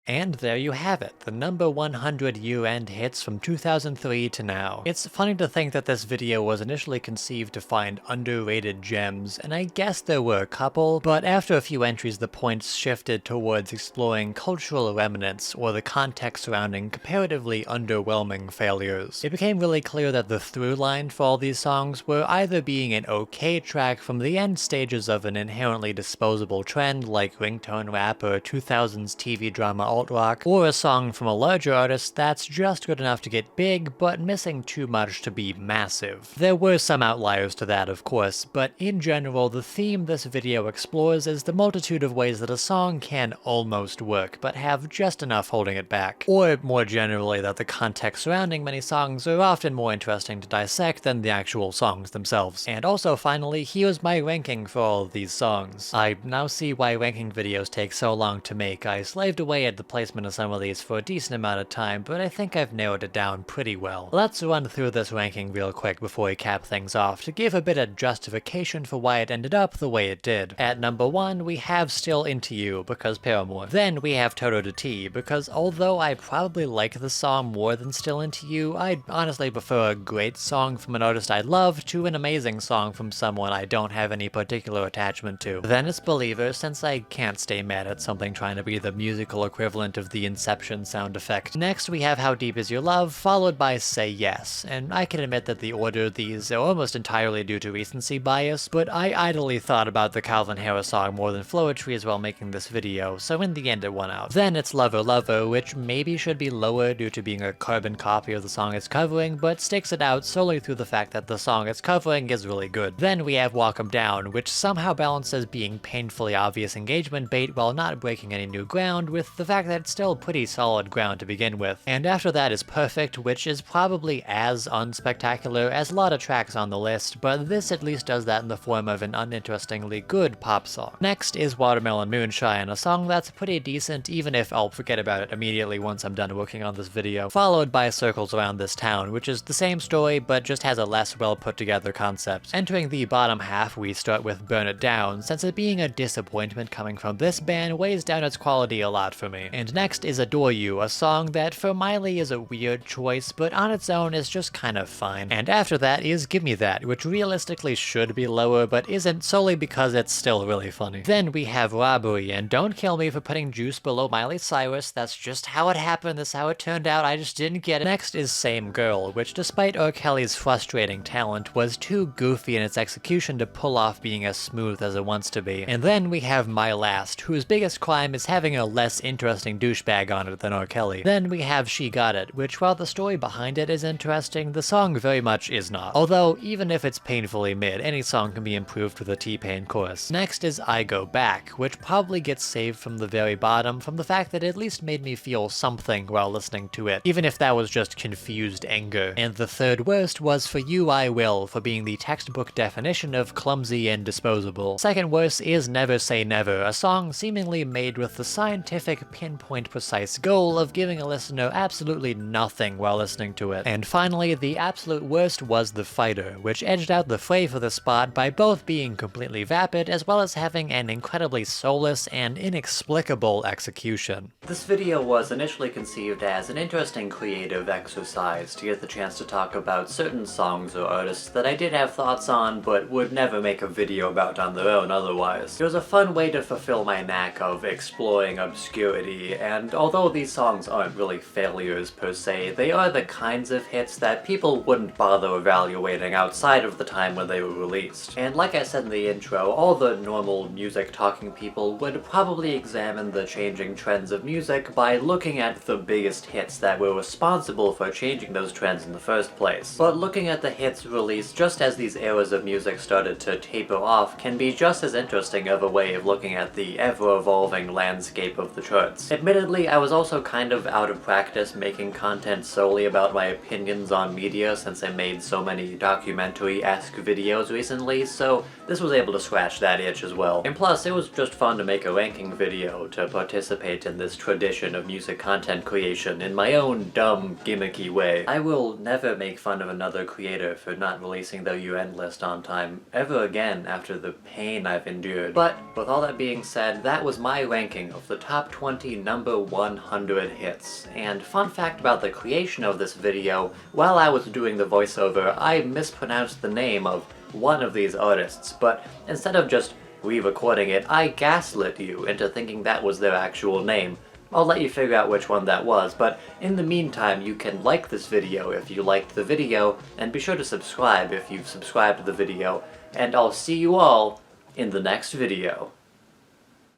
And there you have it, the number 100 year-end hits from 2003 to now. It's funny to think that this video was initially conceived to find underrated gems, and I guess there were a couple, but after a few entries the points shifted towards exploring cultural remnants or the context surrounding comparatively underwhelming failures. It became really clear that the through line for all these songs were either being an okay track from the end stages of an inherently disposable trend like ringtone rap or 2000s TV drama alt-rock, or a song from a larger artist that's just good enough to get big but missing too much to be massive. There were some outliers to that, of course, but in general the theme this video explores is the multitude of ways that a song can almost work but have just enough holding it back. Or more generally that the context surrounding many songs are often more interesting to dissect than the actual songs themselves. And also finally, here's my ranking for all of these songs. I now see why ranking videos take so long to make. I slaved away at the placement of some of these for a decent amount of time, but I think I've narrowed it down pretty well. Let's run through this ranking real quick before we cap things off to give a bit of justification for why it ended up the way it did. At number 1, we have Still Into You, because Paramore. Then we have Toto to T, because although I probably like the song more than Still Into You, I'd honestly prefer a great song from an artist I love to an amazing song from someone I don't have any particular attachment to. Then it's Believer, since I can't stay mad at something trying to be the musical equivalent of the Inception sound effect. Next we have How Deep Is Your Love, followed by Say Yes, and I can admit that the order of these are almost entirely due to recency bias, but I idly thought about the Calvin Harris song more than Floetry as well making this video, so in the end it won out. Then it's Lover Lover, which maybe should be lower due to being a carbon copy of the song it's covering, but sticks it out solely through the fact that the song it's covering is really good. Then we have Walk 'Em Down, which somehow balances being painfully obvious engagement bait while not breaking any new ground, with the fact that it's still pretty solid ground to begin with. And after that is Perfect, which is probably as unspectacular as a lot of tracks on the list, but this at least does that in the form of an uninterestingly good pop song. Next is Watermelon Moonshine, a song that's pretty decent even if I'll forget about it immediately once I'm done working on this video, followed by Circles Around This Town, which is the same story but just has a less well put together concept. Entering the bottom half we start with Burn It Down, since it being a disappointment coming from this band weighs down its quality a lot for me. And next is Adore You, a song that for Miley is a weird choice but on its own is just kind of fine. And after that is Give Me That, which realistically should be lower but isn't solely because it's still really funny. Then we have Robbery, and don't kill me for putting Juice below Miley Cyrus, that's just how it happened, that's how it turned out, I just didn't get it. Next is Same Girl, which despite R. Kelly's frustrating talent was too goofy in its execution to pull off being as smooth as it wants to be. And then we have My Last, whose biggest crime is having a less interesting douchebag on it than R. Kelly. Then we have She Got It, which while the story behind it is interesting, the song very much is not. Although, even if it's painfully mid, any song can be improved with a T-Pain chorus. Next is I Go Back, which probably gets saved from the very bottom from the fact that it at least made me feel something while listening to it, even if that was just confused anger. And the third worst was For You I Will, for being the textbook definition of clumsy and disposable. Second worst is Never Say Never, a song seemingly made with the scientific pinpoint precise goal of giving a listener absolutely nothing while listening to it. And finally, the absolute worst was The Fighter, which edged out the fray for the spot by both being completely vapid as well as having an incredibly soulless and inexplicable execution. This video was initially conceived as an interesting creative exercise to get the chance to talk about certain songs or artists that I did have thoughts on but would never make a video about on their own otherwise. It was a fun way to fulfill my knack of exploring obscurity, and although these songs aren't really failures per se, they are the kinds of hits that people wouldn't bother evaluating outside of the time when they were released. And like I said in the intro, all the normal music talking people would probably examine the changing trends of music by looking at the biggest hits that were responsible for changing those trends in the first place. But looking at the hits released just as these eras of music started to taper off can be just as interesting of a way of looking at the ever-evolving landscape of the charts. Admittedly, I was also kind of out of practice making content solely about my opinions on media since I made so many documentary-esque videos recently, so this was able to scratch that itch as well. And plus, it was just fun to make a ranking video to participate in this tradition of music content creation in my own dumb, gimmicky way. I will never make fun of another creator for not releasing their year-end list on time ever again after the pain I've endured. But with all that being said, that was my ranking of the top 20 number 100 hits. And fun fact about the creation of this video, while I was doing the voiceover, I mispronounced the name of one of these artists, but instead of just re-recording it, I gaslit you into thinking that was their actual name. I'll let you figure out which one that was, but in the meantime, you can like this video if you liked the video, and be sure to subscribe if you've subscribed to the video, and I'll see you all in the next video.